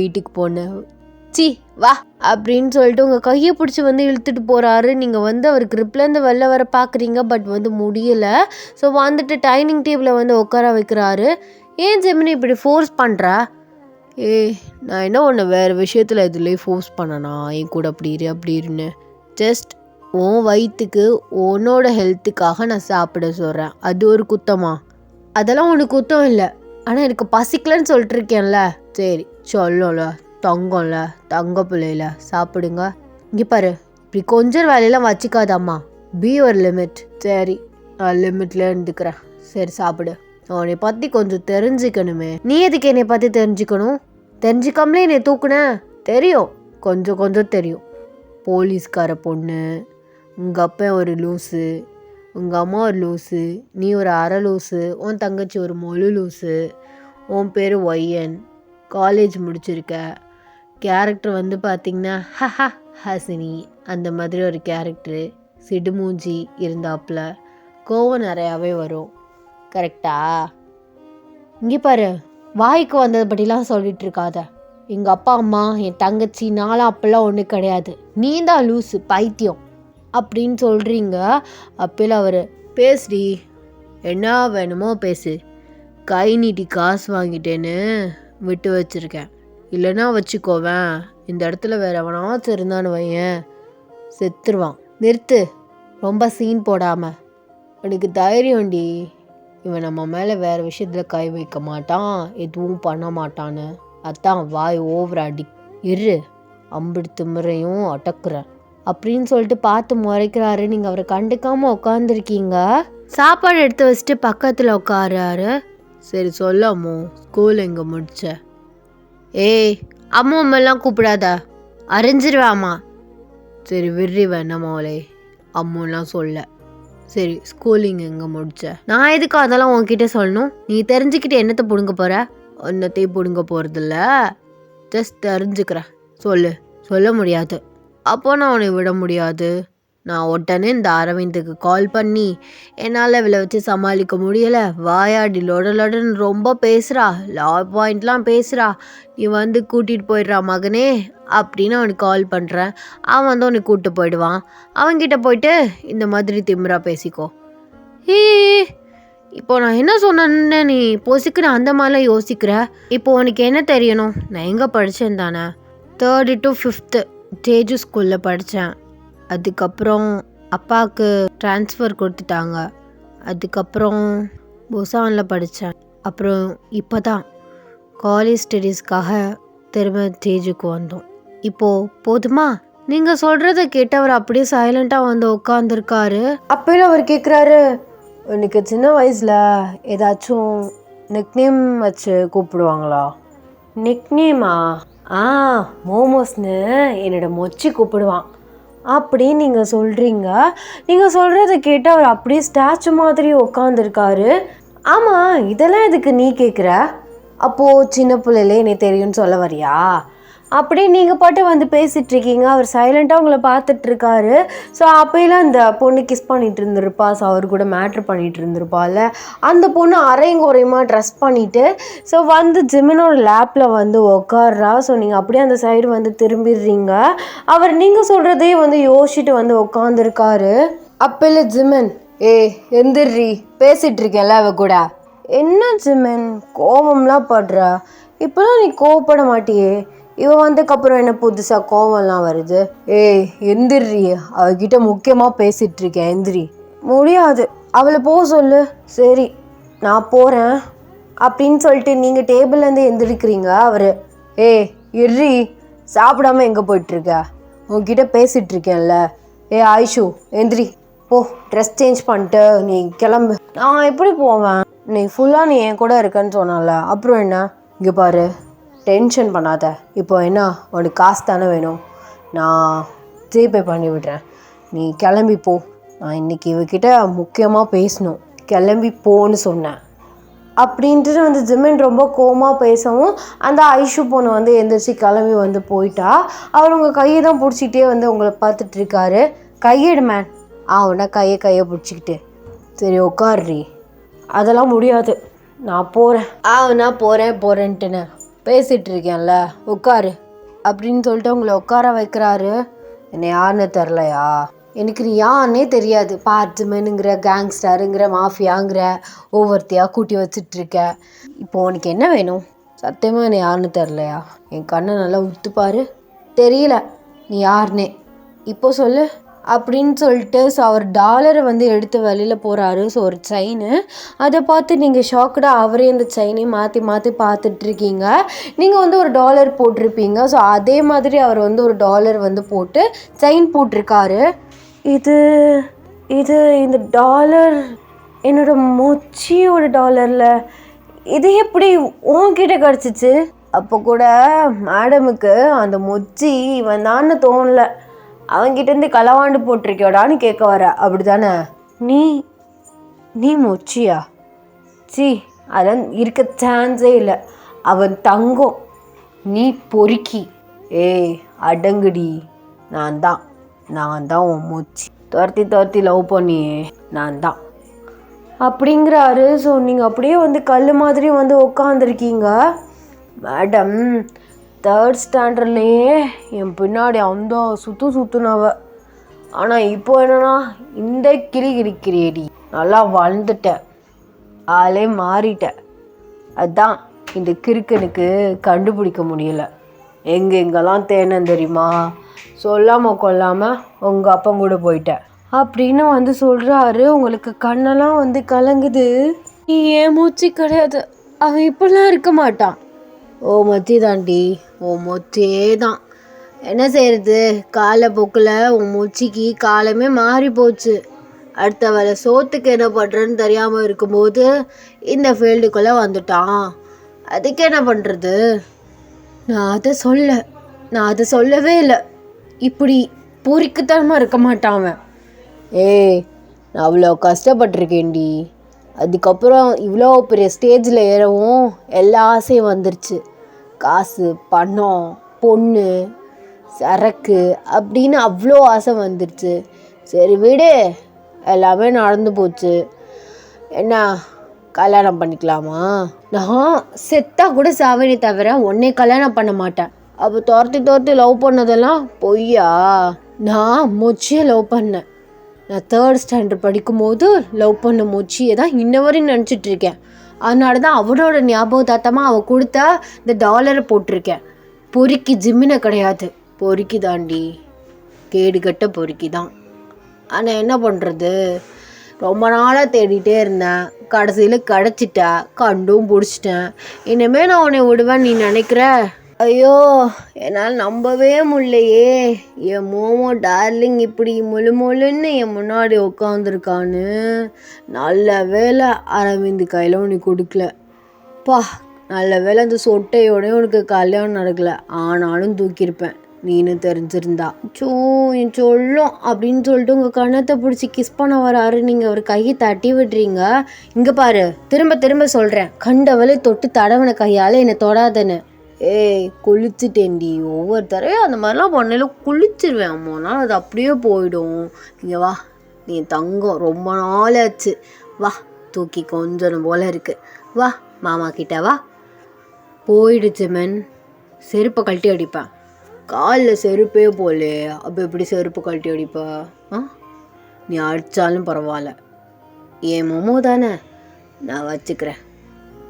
சி வா அப்படின்னு சொல்லிட்டு உங்கள் கையை பிடிச்சி வந்து இழுத்துட்டு போகிறாரு. நீங்கள் வந்து அவர் கிரிப்லேருந்து வெளில வர பார்க்குறீங்க, பட் வந்து முடியலை. ஸோ வந்துட்டு டைனிங் டேபிளில் வந்து உட்கார வைக்கிறாரு. ஏன் ஜெமினி இப்படி ஃபோர்ஸ் பண்ணுற? நான் என்ன ஒன்று வேறு விஷயத்தில் இதுலேயே ஃபோர்ஸ் பண்ணனா என் கூட அப்படி இருன்னு. ஜஸ்ட் உன் வயிற்றுக்கு உன்னோட ஹெல்த்துக்காக நான் சாப்பிட சொல்கிறேன். அது ஒரு குத்தமா? அதெல்லாம் ஒன்று குத்தம் இல்லை. ஆனால் எனக்கு பசிக்கலன்னு சொல்லிட்டு இருக்கேன்ல. சரி சொல்லல, தங்கம்ல, தங்க பிள்ளையில சாப்பிடுங்க. இங்கே பாரு, இப்படி கொஞ்சம் வேலையெல்லாம் வச்சுக்காதாம்மா. பி ஒரு லிமிட். சரி நான் லிமிட்ல இருந்துக்கிறேன். சரி சாப்பிடு. உன்னை பற்றி கொஞ்சம் தெரிஞ்சுக்கணுமே. நீ எதுக்கு என்னை பற்றி தெரிஞ்சுக்கணும்? தெரிஞ்சுக்காமலே என்னை தூக்குன? தெரியும், கொஞ்சம் கொஞ்சம் தெரியும். போலீஸ்கார பொண்ணு, உங்கள் அப்பா ஒரு லூஸு, உங்கள் அம்மா ஒரு லூஸு, நீ ஒரு அரை லூஸு, உன் தங்கச்சி ஒரு முழு லூஸு, உன் பேர் ஒய்யன், காலேஜ் முடிச்சிருக்க, கேரக்டர் வந்து பார்த்திங்கன்னா ஹசினி அந்த மாதிரி ஒரு கேரக்டரு, சிடுமூஞ்சி இருந்தாப்புல, கோவம் நிறையாவே வரும். கரெக்டா? இங்கே பாரு, வாய்க்கு வந்தது பற்றிலாம் சொல்லிட்டு இருக்காத. எங்கள் அப்பா அம்மா என் தங்கச்சி நானும் அப்பெல்லாம் ஒன்றும் கிடையாது. நீ தான் லூஸு பைத்தியம் அப்படின்னு சொல்கிறீங்க. அப்போல அவர் பேசுடி, என்ன வேணுமோ பேசு, கை நீட்டி காசு வாங்கிட்டேன்னு விட்டு வச்சுருக்கேன், இல்லைன்னா வச்சுக்கோவேன், இந்த இடத்துல வேற எவனாச்சும் இருந்தான்னு வையன் செத்துருவான். நிறுத்து, ரொம்ப சீன் போடாமல். எனக்கு தைரியம்டி, இவன் நம்ம மேலே வேறு விஷயத்தில் கை வைக்க மாட்டான், எதுவும் பண்ண மாட்டான்னு. அதான் வாய் ஓவரா அடி இரு, அம்பிடு திமுறையும் அடக்குறேன் அப்படின்னு சொல்லிட்டு பார்த்து முறைக்கிறாரு. நீங்கள் அவரை கண்டுக்காமல் உட்காந்துருக்கீங்க. சாப்பாடு எடுத்து வச்சுட்டு பக்கத்தில் உட்காராரு. சரி சொல்லம்மோ, ஸ்கூல் எங்கே முடிச்ச? அம்மா அம்மெல்லாம் கூப்பிடாத, அரைஞ்சிருவாம்மா. சரி விர்றி வேணாமோலே, அம்மெல்லாம் சொல்ல. சரி ஸ்கூலிங் எங்கே முடிச்ச? நான் எதுக்கு அதெல்லாம் உன்கிட்ட சொல்லணும்? நீ தெரிஞ்சுக்கிட்டு என்னத்தை பிடுங்க போகிற? ஒன்றத்தையும் பிடுங்க போகிறதில்ல, ஜஸ்ட் தெரிஞ்சுக்கிறேன். சொல்ல முடியாது. அப்போ நான் உன்னை விட முடியாது. நான் உடனே இந்த அரவிந்துக்கு கால் பண்ணி என்னால் இவளை வச்சு சமாளிக்க முடியலை, வாயாடி லொடன்னு ரொம்ப பேசுகிறா, லா பாயிண்ட்லாம் பேசுகிறா, நீ வந்து கூட்டிகிட்டு போயிடுறா மகனே அப்படின்னு அவனுக்கு கால் பண்ணுறேன். அவன் வந்து உன்னை கூப்பிட்டு போயிடுவான். அவன்கிட்ட போயிட்டு இந்த மாதிரி திமிரா பேசிக்கோ. இப்போ நான் என்ன சொன்னேன்னு நீ பொசிக்கிற அந்த மாதிரிலாம் யோசிக்கிற? இப்போ உனக்கு என்ன தெரியணும்? நான் எங்கே படித்தேன் தானே, 3rd to 5th தேஜு ஸ்கூலில் படித்தேன். அதுக்கப்புறம் அப்பாவுக்கு ட்ரான்ஸ்ஃபர் கொடுத்துட்டாங்க. அதுக்கப்புறம் புசானில் படித்தேன். அப்புறம் இப்போ தான் காலேஜ் ஸ்டடீஸ்க்காக திரும்ப தேஜுக்கு வந்தோம். இப்போது போதுமா? நீங்கள் சொல்கிறத கேட்டவர் அப்படியே சைலண்ட்டாக வந்து உட்காந்துருக்காரு. அப்போல அவர் கேட்குறாரு, உனக்கு சின்ன வயசில் ஏதாச்சும் நிக்நேம் வச்சு கூப்பிடுவாங்களா? நிக்நேமா? மோமோஸ்னு என்னோட மொச்சி கூப்பிடுவான் அப்படின்னு நீங்கள் சொல்கிறீங்க. நீங்கள் சொல்கிறத கேட்டு அவர் அப்படியே ஸ்டாச்சு மாதிரி உட்காந்துருக்காரு. ஆமாம், இதெல்லாம் எதுக்கு நீ கேட்குற? அப்போது சின்ன பிள்ளையிலே என்னை தெரியும்னு சொல்ல வரியா? அப்படி நீங்கள் பாட்டு வந்து பேசிகிட்ருக்கீங்க. அவர் சைலண்ட்டாக உங்களை பார்த்துட்ருக்காரு. ஸோ அப்போலாம் அந்த பொண்ணு கிஸ் பண்ணிகிட்டு இருந்திருப்பா. ஸோ அவர் கூட மேட்ரு பண்ணிகிட்டு இருந்திருப்பாள். அந்த பொண்ணு அரையும் குறையுமா ட்ரெஸ் பண்ணிவிட்டு ஸோ வந்து ஜிமினோட லேப்பில் வந்து உட்கார்றா. ஸோ நீங்கள் அப்படியே அந்த சைடு வந்து திரும்பிடுறீங்க. அவர் நீங்கள் சொல்கிறதே வந்து யோசிச்சுட்டு வந்து உட்காந்துருக்காரு. அப்போல ஜிமின், எந்திரி, பேசிகிட்ருக்கேன்ல அவ கூட. என்ன ஜிமின் கோவம்லாம் படுற? இப்போலாம் நீ கோவப்பட மாட்டியே, இவன் வந்ததுக்கப்புறம் என்ன புதுசாக கோவம்லாம் வருது? எந்திரி, அவகிட்ட முக்கியமாக பேசிகிட்ருக்கேன், எந்திரி. முடியாது, அவளை போக சொல்லு. சரி நான் போகிறேன் அப்படின்னு சொல்லிட்டு நீங்கள் டேபிள்லேருந்து எந்திரிக்கிறீங்க. அவர் இர்ரி, சாப்பிடாம எங்கே போயிட்டுருக்க? உங்ககிட்ட பேசிகிட்ருக்கேன்ல. ஆயிஷு எந்திரி, போ, ட்ரெஸ் சேஞ்ச் பண்ணிட்டு நீ கிளம்பு. நான் எப்படி போவேன்? நீ ஃபுல்லாக நீ என் கூட இருக்கன்னு சொன்னால, அப்புறம் என்ன? இங்கே பாரு, டென்ஷன் பண்ணாத. இப்போ என்ன, உனக்கு காசு தானே வேணும், நான் ஜிபே பண்ணி விடுறேன், நீ கிளம்பி போ. நான் இன்றைக்கி இவகிட்ட முக்கியமாக பேசணும், கிளம்பி போன்னு சொன்னேன் அப்படின்ட்டு வந்து ஜிமின் ரொம்ப கோவமாக பேசவும் அந்த ஐஷு பொண்ணு வந்து எந்திரிச்சு கிளம்பி வந்து போயிட்டா. அவர் உங்கள் கையை தான் பிடிச்சிக்கிட்டே வந்து உங்களை பார்த்துட்ருக்காரு. கையெடு மேன். உடனே கையை பிடிச்சிக்கிட்டு சரி உட்கார்றி. அதெல்லாம் முடியாது, நான் போகிறேன். நான் போகிறேன்ட்டுன்னு பேசிகிட்டு இருக்கேன்ல, உட்காரு. அப்படின்னு சொல்லிட்டு உங்களை உட்கார வைக்கிறாரு. என்னை யாருன்னு தெரிலையா? எனக்கு நீ யாருன்னே தெரியாது. பார்ட்மெனுங்கிற, கேங்ஸ்டருங்கிற, மாஃபியாங்கிற, ஒவ்வொருத்தையாக கூட்டி வச்சிட்ருக்க. இப்போ உனக்கு என்ன வேணும்? சத்தியமாக என்னை யாருன்னு தெரிலையா? என் கண்ணை நல்லா உத்துப்பாரு. தெரியல நீ யாருன்னே. இப்போ சொல்லு அப்படின்னு சொல்லிட்டு ஸோ அவர் டாலரை வந்து எடுத்து வெளியில் போகிறாரு. ஸோ ஒரு செயினு, அதை பார்த்து நீங்கள் ஷாக்கடாக அவரே அந்த செயினையும் மாற்றி மாற்றி பார்த்துட்ருக்கீங்க. நீங்கள் வந்து ஒரு டாலர் போட்டிருப்பீங்க. ஸோ அதே மாதிரி அவர் வந்து ஒரு டாலர் வந்து போட்டு செயின் போட்டிருக்காரு. இது இது இந்த டாலர் என்னோட மொச்சியோட டாலரில் இது எப்படி உன்கிட்ட கிடச்சிச்சு? அப்போ கூட மேடமுக்கு அந்த மொச்சி இவன் தான்னு தோணலை, அவன்கிட்டேருந்து களவாண்டு போட்டிருக்கியோடான்னு கேட்க வர. அப்படி தானே? நீ நீ மொச்சியா? அதெல்லாம் இருக்க சான்ஸே இல்லை. அவன் தங்கம், நீ பொறுக்கி. ஏய் அடங்குடி, நான் தான் உன் மொச்சி. துரத்தி லவ் பண்ணியே நான் தான் அப்படிங்கிறாரு. ஸோ நீங்கள் அப்படியே வந்து கல் மாதிரி வந்து உட்காந்துருக்கீங்க. மேடம் 3rd ஸ்டாண்டர்ட்லேயே என் பின்னாடி அந்த சுற்றுனவ. ஆனால் இப்போ என்னன்னா இந்த கிரிக்கிறியடி, நல்லா வளர்ந்துட்ட, ஆளே மாறிட்ட. அதுதான் இந்த கிறுக்கனுக்கு கண்டுபிடிக்க முடியல. எங்கெங்கெல்லாம் தேனன்னு தெரியுமா? சொல்லாமல் கொள்ளாமல் உங்கள் அப்பன் கூட போயிட்டேன் அப்படின்னு வந்து சொல்கிறாரு. உங்களுக்கு கண்ணெல்லாம் வந்து கலங்குது. நீ ஏன் மூச்சு கிடையாது, அவன் இப்படிலாம் இருக்க மாட்டான். ஓ மொச்சி தாண்டி, ஓ மொச்சியே தான். என்ன செய்கிறது, காலப்போக்கில் உன் மொச்சிக்கு காலமே மாறி போச்சு. அடுத்த வேலை சோத்துக்கு என்ன பண்ணுறேன்னு தெரியாமல் இருக்கும்போது இந்த ஃபீல்டுக்குள்ளே வந்துட்டான். அதுக்கு என்ன பண்ணுறது? நான் அதை சொல்லவே இல்லை. இப்படி பொறிக்குத்தனமாக இருக்க மாட்டான் அவன். ஏய் நான் அவ்வளோ கஷ்டப்பட்டிருக்கேன்டி. அதுக்கப்புறம் இவ்வளோ பெரிய ஸ்டேஜில் ஏறவும் எல்லா ஆசையும் வந்துருச்சு. காசு, பணம், பொண்ணு, சரக்கு அப்படின்னு அவ்வளோ ஆசை வந்துருச்சு. சரி விடு, எல்லாமே நடந்து போச்சு. என்ன கல்யாணம் பண்ணிக்கலாமா? நான் செத்தா கூட சாவனே தவிர உன்னை கல்யாணம் பண்ண மாட்டேன். அப்போ துரத்தி லவ் பண்ணதெல்லாம் பொய்யா? நான் மொச்சியை லவ் பண்ணேன். நான் 3rd ஸ்டாண்டர்ட் படிக்கும்போது லவ் பண்ண மொச்சியை தான் இன்ன வரையும் நினச்சிட்ருக்கேன். அதனால தான் அவனோட ஞாபகத்தாத்தமாக அவள் கொடுத்தா இந்த டாலரை போட்டிருக்கேன். பொறுக்கி ஜிம்மினை கிடையாது, பொறுக்கி தாண்டி, கேடுகட்ட பொறுக்கி தான். ஆனால் என்ன பண்ணுறது, ரொம்ப நாளாக தேடிட்டே இருந்தேன். கடைசியில் கிடச்சிட்டா, கண்டும் பிடிச்சிட்டேன். இனிமேல் நான் உன்னை விடுவேன் நீ நினைக்கிற? ஐயோ என்னால் நம்பவே முடியலையே. என் மோமோ டார்லிங் இப்படி முழுன்னு என் முன்னாடி உட்காந்துருக்கான்னு. நல்ல வேலை அரவிந்த் கையில் உனக்கு கொடுக்கல. நல்ல வேலை அந்த சொட்டையோடய உனக்கு கல்யாணம் நடக்கலை. ஆனாலும் தூக்கியிருப்பேன் நீனு தெரிஞ்சிருந்தா. என் சொல்லும் அப்படின்னு சொல்லிட்டு உங்கள் கண்ணத்தை பிடிச்சி கிஸ் பண்ண வராரு. நீங்கள் அவர் கையை தட்டி விடுறீங்க. இங்கே பாரு, திரும்ப சொல்கிறேன், கண்டவளை தொட்டு தடவன கையால் என்னை தொடாதன்னு. ஏய் குளிச்சுட்டேன்டி. ஒவ்வொரு தடவையும் அந்த மாதிரிலாம் பண்ணல குளிச்சிருவேன். அம்மானா அது அப்படியே போயிடும். இங்கே வா, நீ தங்கம், ரொம்ப நாள் ஆச்சு. வா, தூக்கி கொஞ்சம் போல இருக்கு. வா மாமா கிட்ட வா. போயிடுச்சு மென். செருப்பை கழட்டி அடிப்பேன். காலில் செருப்பே போலே, அப்போ எப்படி செருப்பு கழட்டி அடிப்பா? நீ அடித்தாலும் பரவாயில்ல, என் மொமோ தானே, நான் வச்சுக்கிறேன்,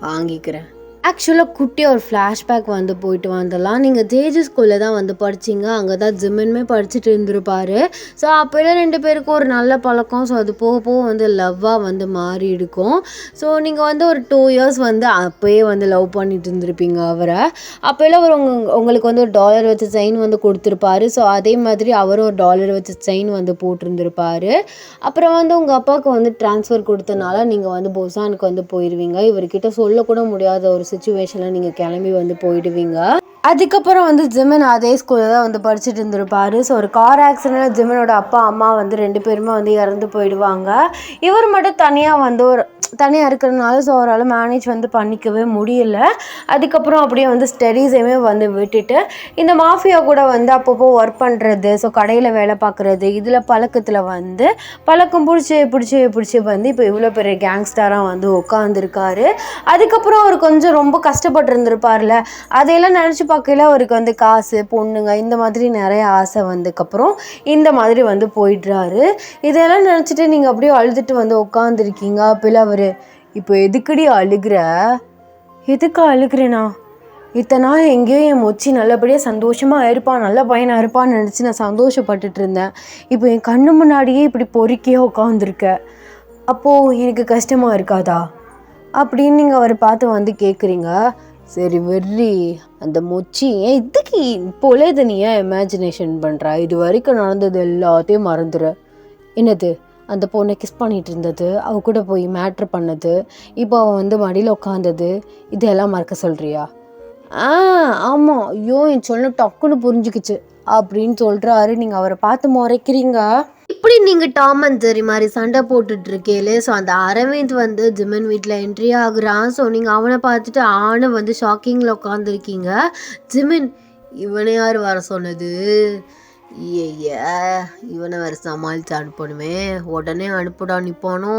வாங்கிக்கிறேன். ஆக்சுவலாக குட்டியாக ஒரு ஃப்ளாஷ்பேக் வந்து போயிட்டு வந்துடலாம். நீங்கள் ஜேஜி ஸ்கூலில் தான் வந்து படிச்சிங்க. அங்கே தான் ஜிம்முமே படிச்சுட்டு இருந்திருப்பார். ஸோ அப்போலாம் 2 பேருக்கும் ஒரு நல்ல பழக்கம். ஸோ அது போக வந்து லவ்வாக வந்து மாறி இருக்கும். ஸோ நீங்கள் வந்து ஒரு 2 இயர்ஸ் வந்து அப்போயே வந்து லவ் பண்ணிட்டு இருந்திருப்பீங்க அவரை. அப்போல்லாம் அவர் உங்களுக்கு வந்து ஒரு டாலர் வச்ச செயின் வந்து கொடுத்துருப்பாரு. ஸோ அதே மாதிரி அவரும் ஒரு டாலர் வச்ச செயின் வந்து போட்டிருந்துருப்பார். அப்புறம் வந்து உங்கள் அப்பாவுக்கு வந்து ட்ரான்ஸ்ஃபர் கொடுத்தனால நீங்கள் வந்து பொசானுக்கு வந்து போயிடுவீங்க. இவர்கிட்ட சொல்லக்கூட முடியாத ஒரு சிச்சுவேஷனில் நீங்கள் கிளம்பி வந்து போயிடுவீங்க. அதுக்கப்புறம் வந்து ஜிமன் அதே ஸ்கூலில் தான் வந்து படிச்சுட்டு இருந்திருப்பார். ஸோ ஒரு கார் ஆக்சிடென்ட்டில் ஜிமனோட அப்பா அம்மா வந்து 2 பேருமே வந்து இறந்து போயிடுவாங்க. இவர் மட்டும் தனியாக வந்து ஒரு தனியாக இருக்கிறதுனால ஸோ அவரால் மேனேஜ் வந்து பண்ணிக்கவே முடியல. அதுக்கப்புறம் அப்படியே வந்து ஸ்டடீஸையுமே வந்து விட்டுட்டு இந்த மாஃபியா கூட வந்து அப்பப்போ ஒர்க் பண்ணுறது, ஸோ கடையில் வேலை பார்க்குறது, இதில் பழக்கத்தில் வந்து பழக்கம் பிடிச்சி வந்து இப்போ இவ்வளோ பெரிய கேங்ஸ்டராக வந்து உட்காந்துருக்காரு. அதுக்கப்புறம் அவர் கொஞ்சம் ரொம்ப கஷ்டப்பட்டுருந்துருப்பார்ல, அதையெல்லாம் நினச்சி பார்க்கையில அவருக்கு வந்து காசு, பொண்ணுங்க இந்த மாதிரி நிறைய ஆசை வந்ததுக்கப்புறம் இந்த மாதிரி வந்து போயிடுறாரு. இதெல்லாம் நினச்சிட்டு நீங்கள் அப்படியே அழுதுட்டு வந்து உட்காந்துருக்கீங்க. அப்போல அவர் இப்போ எதுக்குடி அழுகிற, எதுக்கு அழுகிறேனா, இத்தனை நாள் எங்கேயோ என் மொச்சி நல்லபடியாக சந்தோஷமாக இருப்பான், நல்ல பையனாக இருப்பான்னு நினச்சி நான் சந்தோஷப்பட்டுட்டு இருந்தேன். இப்போ என் கண்ணு முன்னாடியே இப்படி பொறுக்கியே உட்காந்துருக்க, அப்போது எனக்கு கஷ்டமாக இருக்காதா அப்படின்னு நீங்கள் அவரை பார்த்து வந்து கேட்குறீங்க. சரி வெறி அந்த மொச்சி ஏன் இதுக்கு இப்போலே இதை நீ ஏன் இமேஜினேஷன் பண்ணுற, இது வரைக்கும் நடந்தது எல்லாத்தையும் மறந்துடு. என்னது அந்த பொண்ணை கிஸ் பண்ணிகிட்டு இருந்தது, அவ கூட போய் மேட்ரு பண்ணது, இப்போ அவன் வந்து மடியில் உட்காந்தது, இதெல்லாம் மறக்க சொல்கிறியா? ஆமாம், ஐயோ என் சொல்ல டக்குன்னு புரிஞ்சுக்கிச்சு அப்படின்னு சொல்கிறாரு. நீங்கள் அவரை பார்த்து முறைக்கிறீங்க. இப்படி நீங்கள் டாம் அண்ட் ஜெர்ரி மாதிரி சண்டை போட்டுட்ருக்கேலே, ஸோ அந்த அரவிந்த் வந்து ஜிமின் வீட்டில் என்ட்ரி ஆகுறான். ஸோ நீங்கள் அவனை பார்த்துட்டு ஆணை வந்து ஷாக்கிங்கில் உட்காந்துருக்கீங்க. ஜிமின், இவனை யார் வர சொன்னது, ஐய இவனை வேறு சமாளித்து அனுப்பணுமே, உடனே அனுப்புடா நிற்பானோ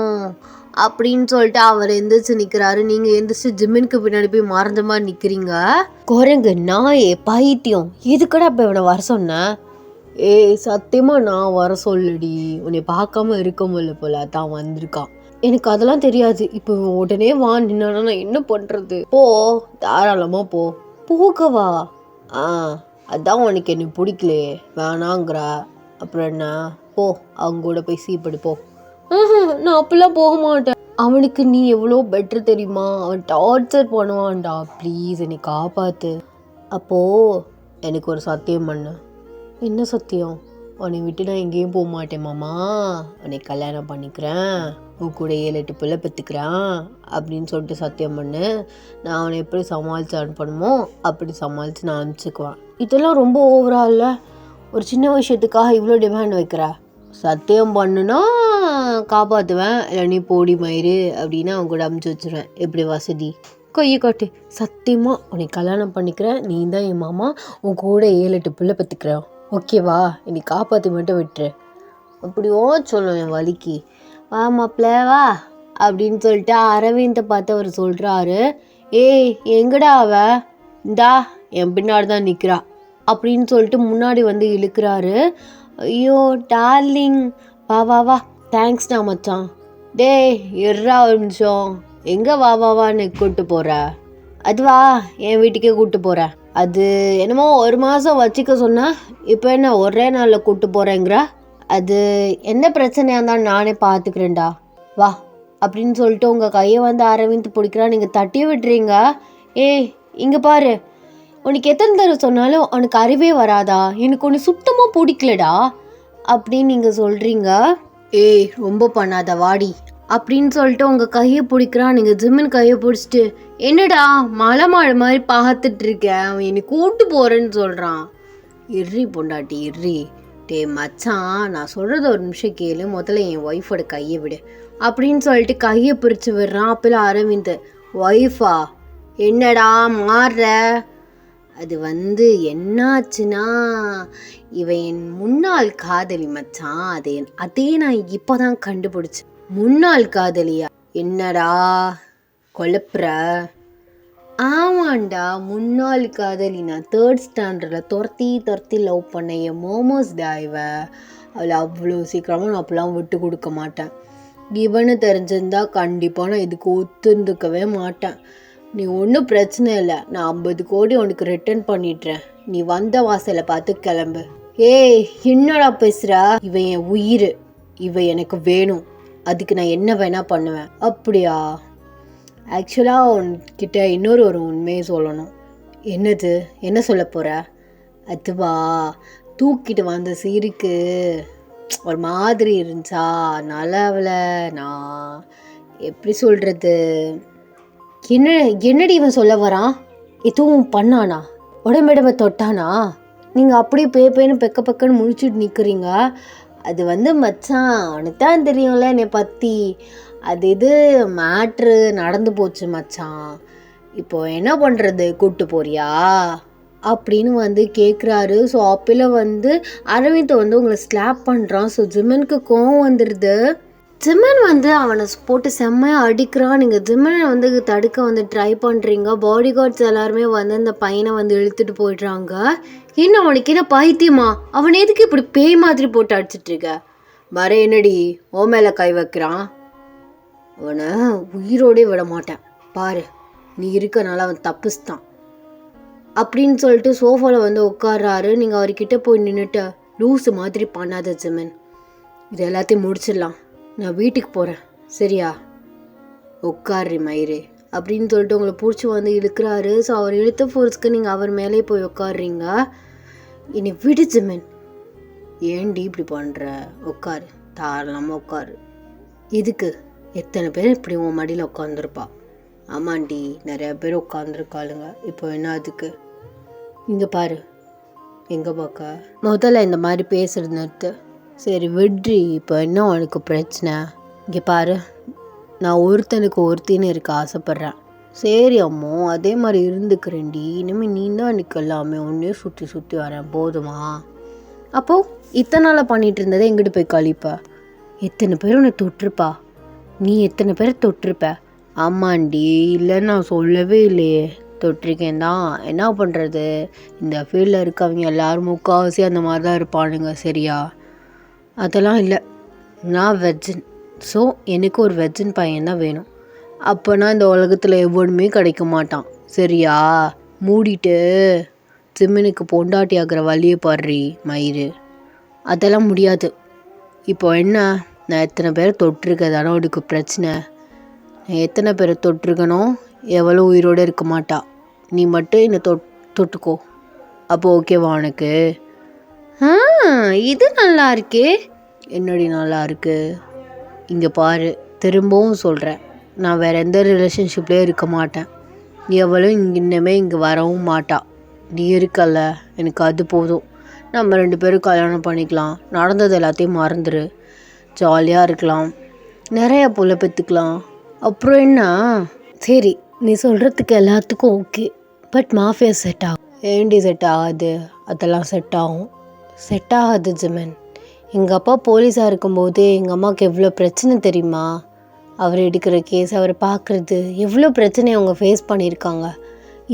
அப்படின்னு சொல்லிட்டு அவர் எந்திரிச்சு நிற்கிறாரு. நீங்கள் எந்திரிச்சு ஜிம்மினுக்கு பின்னாடி போய் மறந்த மாதிரி நிற்கிறீங்க. குரங்கு நாயே பைத்தியம், இதுக்கடா இப்போ இவனை வர சொன்னேன்? ஏய் சத்தியமாக நான் வர சொல்லடி, உன்னை பார்க்காம இருக்க முடியல போல, தான் வந்திருக்கான். எனக்கு அதெல்லாம் தெரியாது, இப்போ உடனே வா நின்னா நான் என்ன பண்ணுறது? போ, தாராளமாக போ. போகவா? அதான் உனக்கு என்ன பிடிக்கலையே, வேணாங்கிற, அப்புறம் என்ன, போ அவங்க கூட போய் சீப்படி போ. நான் அப்படிலாம் போக மாட்டேன். அவனுக்கு நீ எவ்வளோ பெட்ரு தெரியுமா, அவன் டார்ச்சர் பண்ணுவான்டா, ப்ளீஸ் என்னை காப்பாற்று. அப்போது எனக்கு ஒரு சத்தியம் பண்ணு. என்ன சத்தியம்? உன்னை விட்டு நான் எங்கேயும் போக மாட்டேன் மாமா, உன்னை கல்யாணம் பண்ணிக்கிறேன், உன் கூட 7-8 பிள்ளை பெற்றுக்கிறேன் அப்படின்னு சொல்லிட்டு சத்தியம் பண்ணு. நான் அவனை எப்படி சமாளித்து அனுப்பணுமோ அப்படி சமாளித்து நான் அனுப்பிச்சிக்குவேன். இதெல்லாம் ரொம்ப ஓவரா இல்லை? ஒரு சின்ன விஷயத்துக்காக இவ்வளோ டிமாண்ட் வைக்கிற? சத்தியம் பண்ணுனா காப்பாற்றுவேன், இல்லை நீ போடி மயிறு அப்படின்னு அவன் கூட அமுச்சு வச்சுருவேன். எப்படி வசதி? கையை காட்டு. சத்தியமாக உன்னை கல்யாணம் பண்ணிக்கிறேன், நீ தான் என் மாமா, உன் கூட 7-8 பிள்ளை பெற்றுக்கிறேன், ஓகேவா? என்னை காப்பாற்றி மட்டும் விட்டுரு. அப்படியோ சொல்லும் என் வலிக்கு. வா மாப்பிள்ள வா அப்படின்னு சொல்லிட்டு அரவிந்தை பார்த்து அவர் சொல்கிறாரு. ஏய் எங்கடா அவ, இந்தா என் பின்னாடி தான் நிற்கிறா அப்படின்னு சொல்லிட்டு முன்னாடி வந்து இழுக்கிறாரு. ஐயோ டார்லிங், வா வா வா, தேங்க்ஸ்டா மச்சான். டேய் எர்ரா ஒரு நிமிஷம், எங்கே வா வா வான்னு கூப்பிட்டு போகிற? அதுவா என் வீட்டுக்கே கூப்பிட்டு போகிறேன். அது என்னமோ 1 மாதம் வச்சுக்க சொன்னால் இப்போ என்ன ஒரே நாளில் கூப்பிட்டு போகிறேங்கிற? அது என்ன பிரச்சனையாக இருந்தாலும் நானே பார்த்துக்கிறேன்டா, வா அப்படின்னு சொல்லிட்டு உங்கள் கையை வந்து அரவிந்த் பிடிக்கிறா. நீங்கள் தட்டி விட்டுறீங்க. ஏய் இங்கே பாரு, உனக்கு எத்தனை தடவை சொன்னாலும் உனக்கு அறிவே வராதா, எனக்கு ஒன்று சுத்தமாக பிடிக்கலடா அப்படின்னு நீங்கள் சொல்கிறீங்க. ஏய் ரொம்ப பண்ணாத வாடி அப்படின்னு சொல்லிட்டு உங்கள் கையை பிடிக்கிறான். நீங்கள் ஜிம்மின் கையை பிடிச்சிட்டு, என்னடா மழை மாதிரி பார்த்துட்டு இருக்கேன், அவன் என்னை கூப்பிட்டு போகிறேன்னு சொல்கிறான். இர்ரி பொண்டாட்டி இர்ரி. டே மச்சான், நான் சொல்கிறத ஒரு நிமிஷம் கேளு, முதல்ல என் ஒய்ஃபோட கையை விடு அப்படின்னு சொல்லிட்டு கையை பிரித்து விடுறான். அப்போல அரவிந்த், ஒய்ஃபா என்னடா மாறுற? அது வந்து என்னாச்சுன்னா, இவன் என் முன்னாள் காதலி மச்சான், அதே நான் இப்போ தான் கண்டுபிடிச்சேன். முன்னாள் காதலியா? என்னடா கொலப்புற? ஆமாண்டா முன்னாள் காதலி. நான் 3rd ஸ்டாண்டர்டில் துரத்தி லவ் பண்ண என் மோமோஸ் டாய்வ, அவளை அவ்வளோ சீக்கிரமாக நான் அப்பெல்லாம் விட்டு கொடுக்க மாட்டேன். இவனு தெரிஞ்சிருந்தா கண்டிப்பாக நான் இதுக்கு ஒத்துந்துக்கவே மாட்டேன். நீ ஒன்றும் பிரச்சனை இல்லை, நான் 50 கோடி உனக்கு ரிட்டர்ன் பண்ணிடுறேன், நீ வந்த வாசலை பார்த்து கிளம்பு. ஏய் என்னடா பேசுகிற? இவன் என் உயிர், இவன் எனக்கு வேணும், அதுக்கு நான் என்ன வேணால் பண்ணுவேன். அப்படியா? ஆக்சுவலாக உன்கிட்ட இன்னொரு உண்மையை சொல்லணும். என்னது? என்ன சொல்ல போகிற? அதுவா, தூக்கிட்டு வந்த சீருக்கு ஒரு மாதிரி இருந்துச்சா, நல்லவள நான் எப்படி சொல்கிறது? என்னடி இவன் சொல்ல வரான்? எதுவும் பண்ணானா? உடம்புடம்ப தொட்டானா? நீங்கள் அப்படியே பேன்னு பெக்கன்னு முழிச்சுட்டு நிற்கிறீங்க. அது வந்து மச்சான் உனக்கு தான் தெரியும்ல என்னை பற்றி, அது இது மேட்ரு நடந்து போச்சு மச்சான், இப்போ என்ன பண்ணுறது, கூப்பிட்டு போறியா அப்படின்னு வந்து கேட்குறாரு. ஸோ அப்போல வந்து அரவிந்த் வந்து உங்களை ஸ்லாப் பண்ணுறான். ஸோ ஜிமனுக்கு கோவம் வந்துடுது. ஜிமன் வந்து அவனை போட்டு செம்மையாக அடிக்கிறான். நீங்கள் ஜிமனை வந்து தடுக்க வந்து ட்ரை பண்ணுறீங்க. பாடி கார்ட்ஸ் எல்லாருமே வந்து அந்த பையனை வந்து இழுத்துட்டு போயிடுறாங்க. என்ன அவனுக்கு என்ன பைத்தியமா, அவனை எதுக்கு இப்படி பேய் மாதிரி போட்டு அடிச்சிட்ருக்க, மர என்னடி ஓ மேலே கை வைக்கிறான், அவனை உயிரோடே விட மாட்டேன் பாரு, நீ இருக்கனால அவன் தப்புஸ்தான் அப்படின்னு சொல்லிட்டு சோஃபாவில் வந்து உட்கார்றாரு. நீங்கள் அவர்கிட்ட போய் நின்றுட்டு லூஸு மாதிரி பண்ணாத ஜிமன், இது எல்லாத்தையும் முடிச்சிடலாம், நான் வீட்டுக்கு போகிறேன் சரியா, உட்கார்றி மயிறு அப்படின்னு சொல்லிட்டு உங்களை பிடிச்சி வந்து இழுக்கிறாரு. ஸோ அவர் இழுத்த ஃபோர்ஸ்க்கு நீங்கள் அவர் மேலே போய் உட்காடுறீங்க. இனி விடு ஜிமன், ஏன்டி இப்படி பண்ணுற, உட்காரு, தாராளமாக உட்காரு, இதுக்கு எத்தனை பேர் இப்படி உன் மடியில் உட்காந்துருப்பா, ஆமாண்டி நிறையா பேர் உட்காந்துருக்காளுங்க, இப்போ என்ன அதுக்கு, இங்கே பாரு, எங்கே பார்க்க, முதல்ல இந்த மாதிரி பேசுறது நிறுத்து, சரி விட்ரி, இப்போ என்ன உனக்கு பிரச்சனை, இங்கே பாரு, நான் ஒருத்தனுக்கு ஒருத்தின்னு இருக்க ஆசைப்பட்றேன், சரி அம்மோ அதே மாதிரி இருந்துக்கிறேன்டி, இனிமேல் நீ தான் எனக்கு எல்லாமே, ஒன்றே சுற்றி சுற்றி வரேன் போதுமா, அப்போது இத்தனை நாளாக பண்ணிகிட்டு இருந்ததை எங்கிட்ட போய் கழிப்ப, எத்தனை பேர் உன்னை தொட்டிருப்பா, நீ எத்தனை பேர் தொட்டிருப்ப, ஆமாண்டி இல்லைன்னு நான் சொல்லவே இல்லையே, தொட்டிருக்கேன் தான், என்ன பண்ணுறது, இந்த ஃபீல்டில் இருக்கவங்க எல்லோரும் முக்கால்வாசி அந்த மாதிரி தான் இருப்பானுங்க சரியா, அதெல்லாம் இல்லை, நான் வெர்ஜின், ஸோ எனக்கு ஒரு வெர்ஜின் பையன் தான் வேணும், அப்போனா இந்த உலகத்தில் எவ்வளவுமே கிடைக்க மாட்டான் சரியா, மூடிட்டு ஜிம்மனுக்கு பொண்டாட்டி ஆகிற வழியை பாடுறி மயிறு, அதெல்லாம் முடியாது, இப்போ என்ன, நான் எத்தனை பேரை தொட்டிருக்கதானோ உனக்கு பிரச்சனை, நான் எத்தனை பேரை தொட்டிருக்கனோ எவ்வளோ உயிரோடு இருக்க மாட்டா, நீ மட்டும் என்னை தொட்டுக்கோ, அப்போ ஓகேவா உனக்கு, இது நல்லா இருக்கே, என்னடி நல்லா இருக்கு, இங்கே பாரு திரும்பவும் சொல்கிறேன், நான் வேறு எந்த ரிலேஷன்ஷிப்லேயும் இருக்க மாட்டேன், நீ எவ்வளோ இன்னமே இங்கே வரவும் மாட்டா, நீ இருக்கல்ல எனக்கு அது போதும், நம்ம 2 பேரும் கல்யாணம் பண்ணிக்கலாம், நடந்தது எல்லாத்தையும் மறந்துடு, ஜாலியாக இருக்கலாம், நிறையா புள்ள பெற்றுக்கலாம், அப்புறம் என்ன, சரி நீ சொல்கிறதுக்கு எல்லாத்துக்கும் ஓகே, பட் மாஃபியா செட் ஆகும், ஏண்டி செட் ஆகாது, அதெல்லாம் செட் ஆகாது ஜிமன், எங்கள் அப்பா போலீஸாக இருக்கும்போது எங்கள் அம்மாவுக்கு எவ்வளோ பிரச்சனை தெரியுமா, அவர் எடுக்கிற கேஸ், அவரை பார்க்குறது, எவ்வளோ பிரச்சனையை அவங்க ஃபேஸ் பண்ணியிருக்காங்க,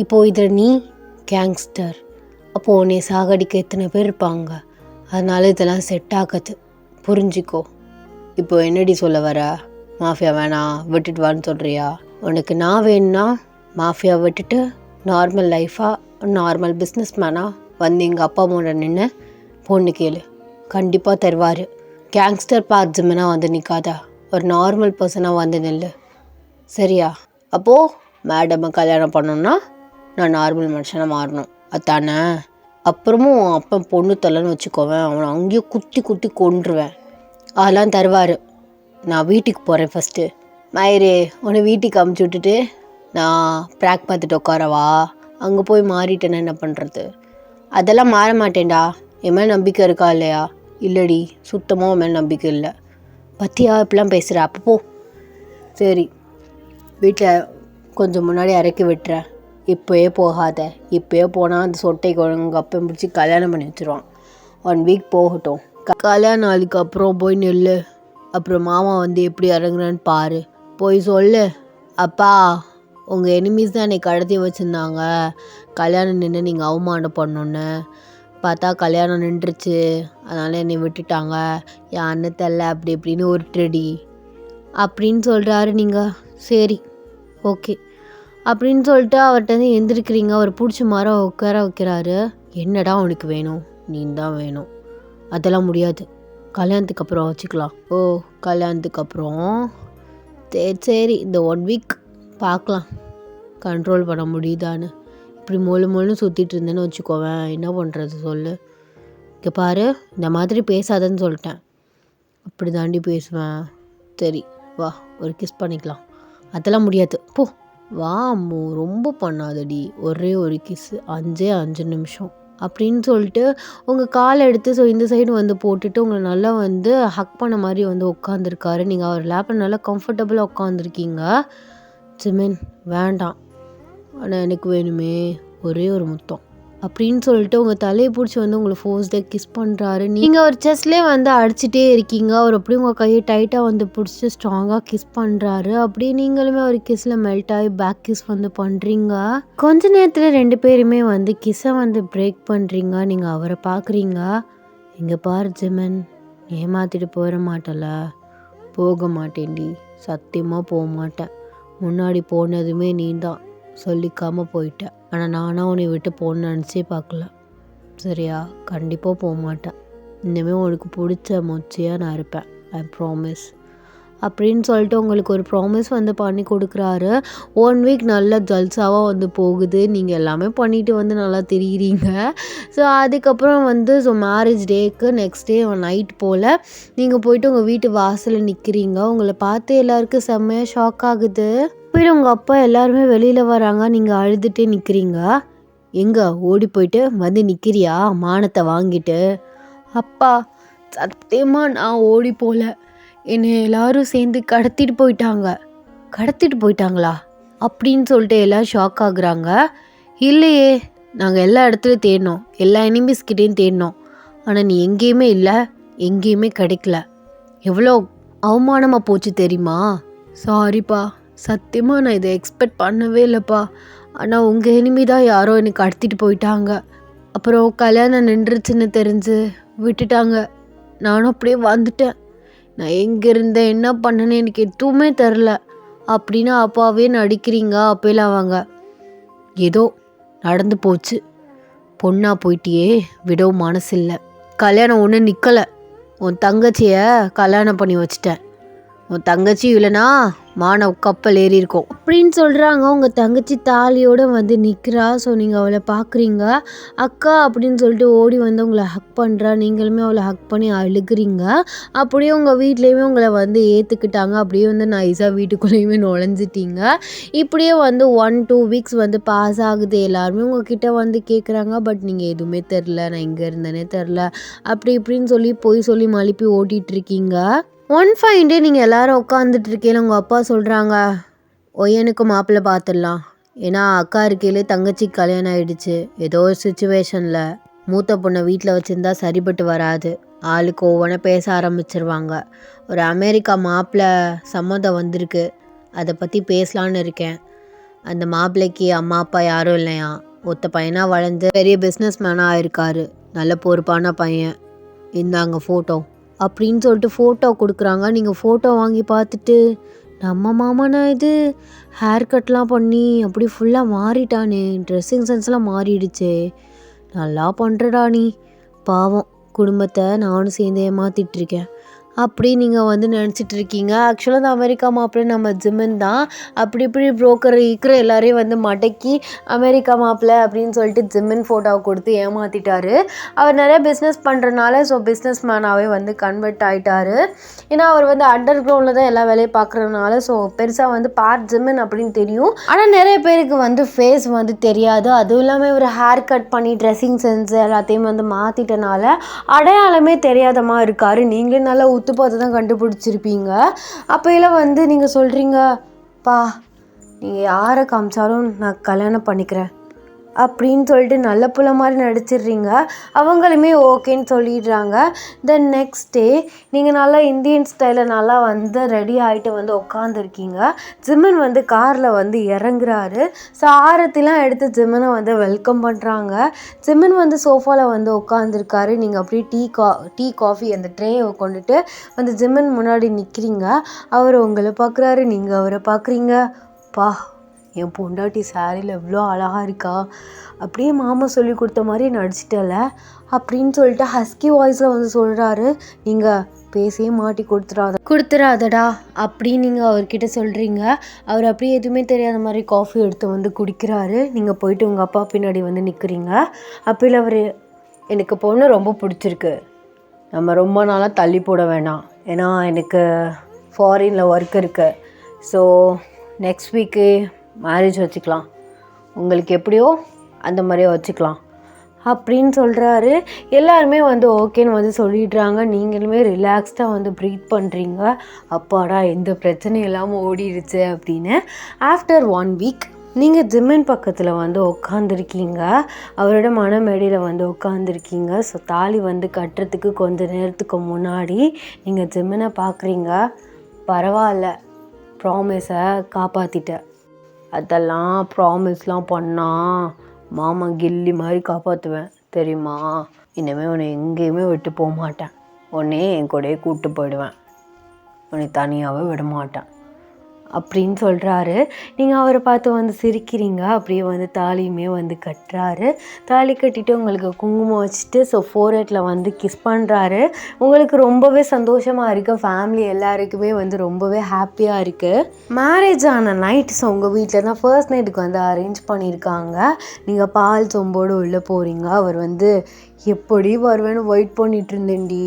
இப்போது இதில் நீ கேங்ஸ்டர், அப்போது உன்னை சாகடிக்க எத்தனை பேர் இருப்பாங்க, அதனால இதெல்லாம் செட் ஆகாது புரிஞ்சிக்கோ, இப்போ என்னடி சொல்ல வர, மாஃபியா வேணாம் விட்டுட்டு வான்னு சொல்கிறியா, உனக்கு நான் வேணும்னா மாஃபியா விட்டுட்டு நார்மல் லைஃபாக நார்மல் பிஸ்னஸ் மேனாக வந்து எங்கள் அப்பா அம்மாவோட நின்று பொண்ணு கேளு, கண்டிப்பாக தருவார், கேங்ஸ்டர் பார்ட் ஜிம்மனாக வந்து நிற்காதா, ஒரு நார்மல் பர்சனாக வந்து நில்லு சரியா, அப்போது மேடமை கல்யாணம் பண்ணணுன்னா நான் நார்மல் மனுஷனாக மாறணும் அதானே, அப்புறமும் அப்போ பொண்ணு தொல்லைன்னு வச்சுக்கோவேன், அவனை அங்கேயே குத்தி குத்தி கொன்றுவேன், அதெல்லாம் தருவார், நான் வீட்டுக்கு போகிறேன் ஃபஸ்ட்டு, மயிரே உன்னை வீட்டுக்கு அமுச்சு விட்டுட்டு நான் ப்ராக் பார்த்துட்டு உட்காரவா, அங்கே போய் மாறிட்டேன்னா என்ன பண்ணுறது, அதெல்லாம் மாற மாட்டேன்டா, என் மேலே நம்பிக்கை இருக்கா இல்லையா, இல்லடி சுத்தமாக உன் மேலே நம்பிக்கை இல்லை, பற்றியா இப்படிலாம் பேசுகிற, அப்போ சரி வீட்டில் கொஞ்சம் முன்னாடி இறக்கி விட்டுறேன், இப்போயே போகாத, இப்போயே போனால் அந்த சொட்டைக்கு உங்கள் அப்போ பிடிச்சி கல்யாணம் பண்ணி வச்சுருவான், 1 வீக் போகட்டும், கல்யாண நாளுக்கு அப்புறம் போய் நெல்லு, அப்புறம் மாமா வந்து எப்படி இறங்குறான்னு பாரு, போய் சொல்லு, அப்பா உங்கள் எனிமீஸ் தான் என்னை கடத்தி வச்சுருந்தாங்க, கல்யாணம் நின்று நீங்கள் அவமானம் பண்ணோன்னு பார்த்தா கல்யாணம் நின்றுச்சு, அதனால் என்னை விட்டுட்டாங்க, என் அண்ணன் தெரியல அப்படி இப்படின்னு ஒரு ட்ரெடி அப்படின்னு சொல்கிறாரு. நீங்கள் சரி ஓகே அப்படின்னு சொல்லிட்டு அவர்கிட்ட எந்திரிக்கிறீங்க, அவர் பிடிச்ச மாதிரி உட்கார வைக்கிறாரு, என்னடா உனக்கு வேணும், நீ தான் வேணும், அதெல்லாம் முடியாது, கல்யாணத்துக்கு அப்புறம் வச்சுக்கலாம், ஓ கல்யாணத்துக்கு அப்புறம் சரி இந்த 1 வீக் பார்க்கலாம் கண்ட்ரோல் பண்ண முடியுதான்னு, இப்படி மொழு சுற்றிட்டு இருந்தேன்னு வச்சுக்கோவேன், என்ன பண்ணுறது சொல்லு, இங்கே பாரு இந்த மாதிரி பேசாதன்னு சொல்லிட்டேன், அப்படி தாண்டி பேசுவேன், சரி வா ஒரு கிஸ் பண்ணிக்கலாம், அதெல்லாம் முடியாது போ, வா அம்மு ரொம்ப பண்ணாதடி, ஒரே ஒரு கிஸ்ஸு 5 நிமிஷம் அப்படின்னு சொல்லிட்டு உங்கள் காலை எடுத்து ஸோ இந்த சைடு வந்து போட்டுட்டு உங்களை நல்லா வந்து ஹக் பண்ண மாதிரி வந்து உட்காந்துருக்காரு. நீங்கள் அவர் லேப்பில் நல்லா கம்ஃபர்டபுளாக உட்காந்துருக்கீங்க. ஜிமின் வேண்டாம், ஆனால் எனக்கு வேணுமே ஒரே ஒரு முத்தம் அப்படின்னு சொல்லிட்டு உங்கள் தலையை பிடிச்சி வந்து உங்களை ஃபோர்ஸ்டாக கிஸ் பண்ணுறாரு. நீங்கள் அவர் செஸ்ட்லேயே வந்து அடிச்சிட்டே இருக்கீங்க. அவர் அப்படியே உங்கள் கையை டைட்டாக வந்து பிடிச்சி ஸ்ட்ராங்காக கிஸ் பண்ணுறாரு. அப்படியே நீங்களுமே அவர் கிஸ்ஸில் மெல்ட் ஆகி பேக் கிஸ் வந்து பண்ணுறீங்க. கொஞ்ச நேரத்தில் 2 பேருமே வந்து கிஸ்ஸை வந்து பிரேக் பண்ணுறீங்க. நீங்கள் அவரை பார்க்குறீங்க. இங்கே பாரு ஜிமின், ஏமாற்றிட்டு போயிட மாட்டல. போக மாட்டேன்டி, சத்தியமாக போக மாட்டேன். முன்னாடி போனதுமே நீ தான் சொல்லிக்காமல் போயிட்டேன். ஆனால் நானாக உன்னை விட்டு போகணுன்னு நினச்சே பார்க்கல. சரியா? கண்டிப்பாக போக மாட்டேன். இனிமேல் உனக்கு பிடிச்ச மொச்சையாக நான் இருப்பேன். ஐ ப்ராமிஸ் அப்படின்னு சொல்லிட்டு உங்களுக்கு ஒரு ப்ராமிஸ் வந்து பண்ணி கொடுக்குறாரு. 1 வீக் நல்லா ஜல்சாவாக வந்து போகுது. நீங்கள் எல்லாமே பண்ணிவிட்டு வந்து நல்லா தெரியுறீங்க. ஸோ அதுக்கப்புறம் வந்து மேரேஜ் டேக்கு நெக்ஸ்ட் டே நைட் போல் நீங்கள் போயிட்டு உங்கள் வீட்டு வாசலில் நிற்கிறீங்க. உங்களை பார்த்து எல்லாருக்கும் செம்மையாக ஷாக் ஆகுது. போய்ட்டு உங்கள் அப்பா எல்லாருமே வெளியில் வராங்க. நீங்கள் அழுதுகிட்டே நிற்கிறீங்க. எங்கே ஓடி போயிட்டு வந்து நிற்கிறியா மானத்தை வாங்கிட்டு? அப்பா, சத்தியமாக நான் ஓடி போகல. என்னை எல்லாரும் சேர்ந்து கடத்திட்டு போயிட்டாங்களா அப்படின்னு சொல்லிட்டு எல்லாம் ஷாக் ஆகுறாங்க. இல்லையே, நாங்கள் எல்லா இடத்துலையும் தேடினோம், எல்லா எனிமீஸ்கிட்டையும் தேடினோம். ஆனால் நீ எங்கேயுமே இல்லை, எங்கேயுமே கிடைக்கல. எவ்வளோ அவமானமாக போச்சு தெரியுமா? சாரிப்பா, சத்தியமாக நான் இதை எக்ஸ்பெக்ட் பண்ணவே இல்லைப்பா. ஆனால் உங்கள் எனிமி தான் யாரோ என்னை கடத்திட்டு போயிட்டாங்க. அப்புறம் கல்யாணம் நின்றுச்சுன்னு தெரிஞ்சு விட்டுட்டாங்க. நானும் அப்படியே வந்துட்டேன். நான் எங்கே இருந்தேன், என்ன பண்ணேன்னு எனக்கு எதுவுமே தெரில அப்படின்னு அப்பாவே நடிக்கிறீங்க. அப்போலாம் அவங்க ஏதோ நடந்து போச்சு, பொண்ணா போயிட்டியே, விடவும் மனசில்லை. கல்யாணம் ஒன்றும் நிற்கலை. உன் தங்கச்சியை கல்யாணம் பண்ணி வச்சிட்டேன். உன் தங்கச்சி இல்லைனா மானவ கப்பல் ஏறி இருக்கும் அப்படின்னு சொல்கிறாங்க. உங்கள் தங்கச்சி தாலியோடு வந்து நிற்கிறா. ஸோ நீங்கள் அவளை பார்க்குறீங்க. அக்கா அப்படின்னு சொல்லிட்டு ஓடி வந்து உங்களை ஹக் பண்ணுறா. நீங்களுமே அவளை ஹக் பண்ணி அழுகுறீங்க. அப்படியே உங்கள் வீட்லேயுமே உங்களை வந்து ஏற்றுக்கிட்டாங்க. அப்படியே வந்து நைஸாக வீட்டுக்குள்ளேயுமே நுழைஞ்சிட்டீங்க. இப்படியே வந்து 1-2 வீக்ஸ் வந்து பாஸ் ஆகுது. எல்லாருமே உங்ககிட்ட வந்து கேட்குறாங்க. பட் நீங்கள் எதுவுமே தெரில, நான் எங்கே இருந்தேனே தெரில அப்படி இப்படின்னு சொல்லி பொய் சொல்லி மழுப்பி ஓட்டிகிட்ருக்கீங்க. ஒன் ஃபைன் டே நீங்கள் எல்லோரும் உட்காந்துட்டு இருக்கீங்க. உங்கள் அப்பா சொல்கிறாங்க, ஒய்யனுக்கு மாப்பிள்ளை பார்த்துடலாம். ஏன்னா அக்கா இருக்கையிலே தங்கச்சிக்கு கல்யாணம் ஆகிடுச்சு. ஏதோ ஒரு சுச்சுவேஷனில் மூத்த பொண்ணை வீட்டில் வச்சுருந்தா சரிப்பட்டு வராது. ஆளுக்கு ஒவ்வொன்றா பேச ஆரம்பிச்சிருவாங்க. ஒரு அமெரிக்கா மாப்பிள்ளை சம்மந்தம் வந்திருக்கு, அதை பற்றி பேசலான்னு இருக்கேன். அந்த மாப்பிள்ளைக்கு அம்மா அப்பா யாரும் இல்லையா, ஒத்த பையனாக வளர்ந்து பெரிய பிஸ்னஸ் மேனாக ஆயிருக்காரு. நல்ல பொறுப்பான பையன். இந்தாங்க ஃபோட்டோ அப்படின்னு சொல்லிட்டு ஃபோட்டோ கொடுக்குறாங்க. நீங்கள் ஃபோட்டோ வாங்கி பார்த்துட்டு, நம்ம மாமனா இது, ஹேர் கட்லாம் பண்ணி அப்படி ஃபுல்லாக மாறிட்டானே, ட்ரெஸ்ஸிங் சென்ஸ்லாம் மாறிடுச்சே, நல்லா பண்ணுறடா நீ, பாவம் குடும்பத்தை நானும் சேர்ந்து ஏமாற்றிட்டுருக்கேன் அப்படி நீங்கள் வந்து நினச்சிட்டு இருக்கீங்க. ஆக்சுவலாக அந்த அமெரிக்கா மாப்பிள்ளை நம்ம ஜிமின் தான். அப்படி இப்படி புரோக்கர் இருக்கிற எல்லாரையும் வந்து மடக்கி அமெரிக்கா மாப்பிள்ளை அப்படின்னு சொல்லிட்டு ஜிமின் ஃபோட்டோவை கொடுத்து ஏமாற்றிட்டாரு. அவர் நிறைய பிஸ்னஸ் பண்ணுறனால ஸோ பிஸ்னஸ் மேனாகவே வந்து கன்வெர்ட் ஆகிட்டார். ஏன்னா அவர் வந்து அண்டர் கிரவுண்டில் தான் எல்லா வேலையும் பார்க்குறதுனால ஸோ பெருசாக வந்து பார்ட் ஜிமின் அப்படின்னு தெரியும். ஆனால் நிறைய பேருக்கு வந்து ஃபேஸ் வந்து தெரியாது. அதுவும் இல்லாமல் இவர் ஹேர் கட் பண்ணி ட்ரெஸ்ஸிங் சென்ஸ் எல்லாத்தையும் வந்து மாற்றிட்டனால அடையாளமே தெரியாதமா இருக்கார். நீங்களே நல்லா பார்த்து தான் கண்டுபிடிச்சிருப்பீங்க. அப்போலாம் வந்து நீங்கள் சொல்கிறீங்க, பா நீங்கள் யாரை காமிச்சாலும் நான் கல்யாணம் பண்ணிக்கிறேன் அப்படின்னு சொல்லிட்டு நல்ல புள்ள மாதிரி நடிச்சிடுறீங்க. அவங்களுமே ஓகேன்னு சொல்லிடுறாங்க. தென் நெக்ஸ்ட் டே நீங்கள் நல்லா இந்தியன் ஸ்டைலில் நல்லா வந்து ரெடி ஆகிட்டு வந்து உட்காந்துருக்கீங்க. ஜிமின் வந்து காரில் வந்து இறங்குறாரு. ஸோ ஆரத்திலாம் எடுத்து ஜிமினை வந்து வெல்கம் பண்ணுறாங்க. ஜிமின் வந்து சோஃபாவில் வந்து உட்காந்துருக்காரு. நீங்கள் அப்படியே டீ காஃபி அந்த ட்ரேயை கொண்டுட்டு வந்து ஜிமின் முன்னாடி நிற்கிறீங்க. அவர் உங்களை பார்க்குறாரு, நீங்கள் அவரை பார்க்குறீங்க. பா, என் பொண்டாட்டி சாரியில் எவ்வளோ அழகாக இருக்கா, அப்படியே மாமா சொல்லி கொடுத்த மாதிரி நடிச்சிட்டல அப்படின்னு சொல்லிட்டு ஹஸ்கி வாய்ஸில் வந்து சொல்கிறாரு. நீங்கள் பேசியே மாட்டி கொடுத்துறாதடா அப்படின்னு நீங்கள் அவர்கிட்ட சொல்கிறீங்க. அவர் அப்படியே எதுவுமே தெரியாத மாதிரி காஃபி எடுத்து வந்து குடிக்கிறாரு. நீங்கள் போயிட்டு உங்கள் அப்பா பின்னாடி வந்து நிற்கிறீங்க. அப்போல அவர், எனக்கு பொண்ணு ரொம்ப பிடிச்சிருக்கு, நம்ம ரொம்ப நாளாக தள்ளி போட வேணாம், ஏன்னா எனக்கு ஃபாரினில் ஒர்க் இருக்குது, ஸோ நெக்ஸ்ட் வீக்கு மேரேஜ் வச்சுக்கலாம், உங்களுக்கு எப்படியோ அந்த மாதிரியே வச்சுக்கலாம் அப்படின்னு சொல்கிறாரு. எல்லாருமே வந்து ஓகேன்னு வந்து சொல்லிடுறாங்க. நீங்களுமே ரிலாக்ஸ்டாக வந்து ப்ரீத் பண்ணுறீங்க. அப்பாடா எந்த பிரச்சனையும் இல்லாமல் ஓடிடுச்சு அப்படின்னு. ஆஃப்டர் 1 வீக் நீங்கள் ஜிம்மன் பக்கத்தில் வந்து உட்காந்துருக்கீங்க. அவரோட மணமேடையில் வந்து உட்காந்துருக்கீங்க. ஸோ தாலி வந்து கட்டுறதுக்கு கொஞ்ச நேரத்துக்கு முன்னாடி நீங்கள் ஜிம்மனை பார்க்குறீங்க. பரவாயில்ல, ப்ராமிஸை காப்பாற்றிட்டேன். அதெல்லாம் ப்ராமிஸ்லாம் பண்ணால் மாமா கில்லி மாதிரி காப்பாற்றுவேன் தெரியுமா? இனிமேல் உன்னை எங்கேயுமே விட்டு போக மாட்டேன். உன்னை என் கூடயே கூப்பிட்டு போயிடுவேன். உன்னை தனியாகவே விட மாட்டேன் அப்படின்னு சொல்கிறாரு. நீங்கள் அவரை பார்த்து வந்து சிரிக்கிறீங்க. அப்படியே வந்து தாலியுமே வந்து கட்டுறாரு. தாலி கட்டிட்டு உங்களுக்கு குங்குமம் வச்சுட்டு ஸோ ஃபோர்ஹெட்டில் வந்து கிஸ் பண்ணுறாரு. உங்களுக்கு ரொம்பவே சந்தோஷமாக இருக்குது. ஃபேமிலி எல்லாருக்குமே வந்து ரொம்பவே ஹாப்பியாக இருக்குது. மேரேஜ் ஆன நைட் ஸோ உங்கள் வீட்டில் தான் ஃபர்ஸ்ட் நைட்டுக்கு வந்து அரேஞ்ச் பண்ணியிருக்காங்க. நீங்கள் பால் சொம்போடு உள்ளே போகிறீங்க. அவர் வந்து எப்படி வருவேன்னு வெயிட் பண்ணிட்டு இருந்தேன்டி.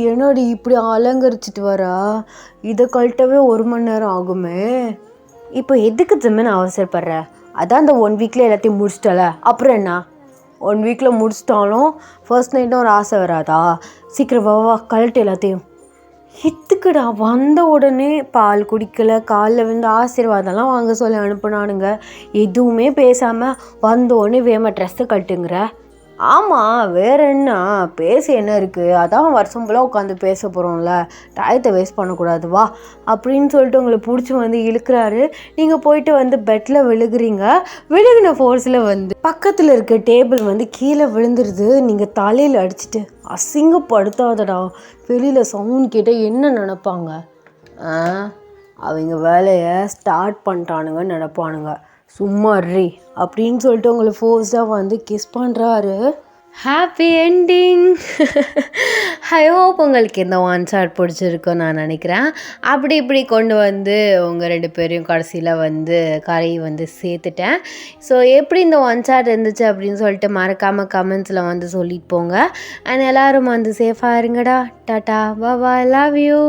என்னடி இப்படி அலங்கரிச்சிட்டு வரா, இதை கழட்டவே 1 மணி நேரம் ஆகுமே. இப்போ எதுக்கு ஜிம்மன் அவசரப்படுற? அதான் இந்த 1 வீக்கில் எல்லாத்தையும் முடிச்சிட்டல, அப்புறம் என்ன? 1 வீக்கில் முடிச்சிட்டாலும் ஃபர்ஸ்ட் நைட்டும் ஒரு ஆசை வராதா? சீக்கிரம் வா கழட்டு எல்லாத்தையும். எதுக்குடா? வந்த உடனே பால் குடிக்கலை, காலில் வந்து ஆசீர்வாதம்லாம் வாங்க சொல்லி அனுப்புனானுங்க. எதுவுமே பேசாமல் வந்த உடனே வேமா ட்ரெஸ்ஸை கட்டுங்கிற. ஆமாம், வேறு என்ன பேசி என்ன இருக்குது? அதான் வருஷம் ஃபுல்லாக உட்காந்து பேச போகிறோம்ல, டயத்தை வேஸ்ட் பண்ணக்கூடாது வா அப்படின்னு சொல்லிட்டு உங்களை பிடிச்சி வந்து இழுக்கிறாரு. நீங்கள் போயிட்டு வந்து பெட்டில் விழுகிறீங்க. விழுகின ஃபோர்ஸில் வந்து பக்கத்தில் இருக்க டேபிள் வந்து கீழே விழுந்துருது. நீங்கள் தலையில் அடிச்சுட்டு அசிங்கப்படுத்தாதடா, வெளியில் சவுண்ட் கேட்டால் என்ன நினப்பாங்க? அவங்க வேலையை ஸ்டார்ட் பண்ணிட்டானுங்கன்னு நினப்பானுங்க. சும்மா ரீ அப்படின்னு சொல்லிட்டு உங்களை ஃபோர்ஸ்டாக வந்து கிஸ் பண்ணுறாரு. Happy ending. ஐ ஹோப் உங்களுக்கு இந்த ஒன் ஷாட் பிடிச்சிருக்குன்னு நான் நினைக்கிறேன். அப்படி இப்படி கொண்டு வந்து உங்கள் 2 பேரையும் கடைசியில் வந்து கரையை வந்து சேர்த்துட்டேன். ஸோ எப்படி இந்த ஒன் ஷாட் இருந்துச்சு அப்படின்னு சொல்லிட்டு மறக்காமல் கமெண்ட்ஸில் வந்து சொல்லிட்டு போங்க. அண்ட் எல்லோரும் வந்து சேஃபாக இருங்கடா. Tata bye, love you.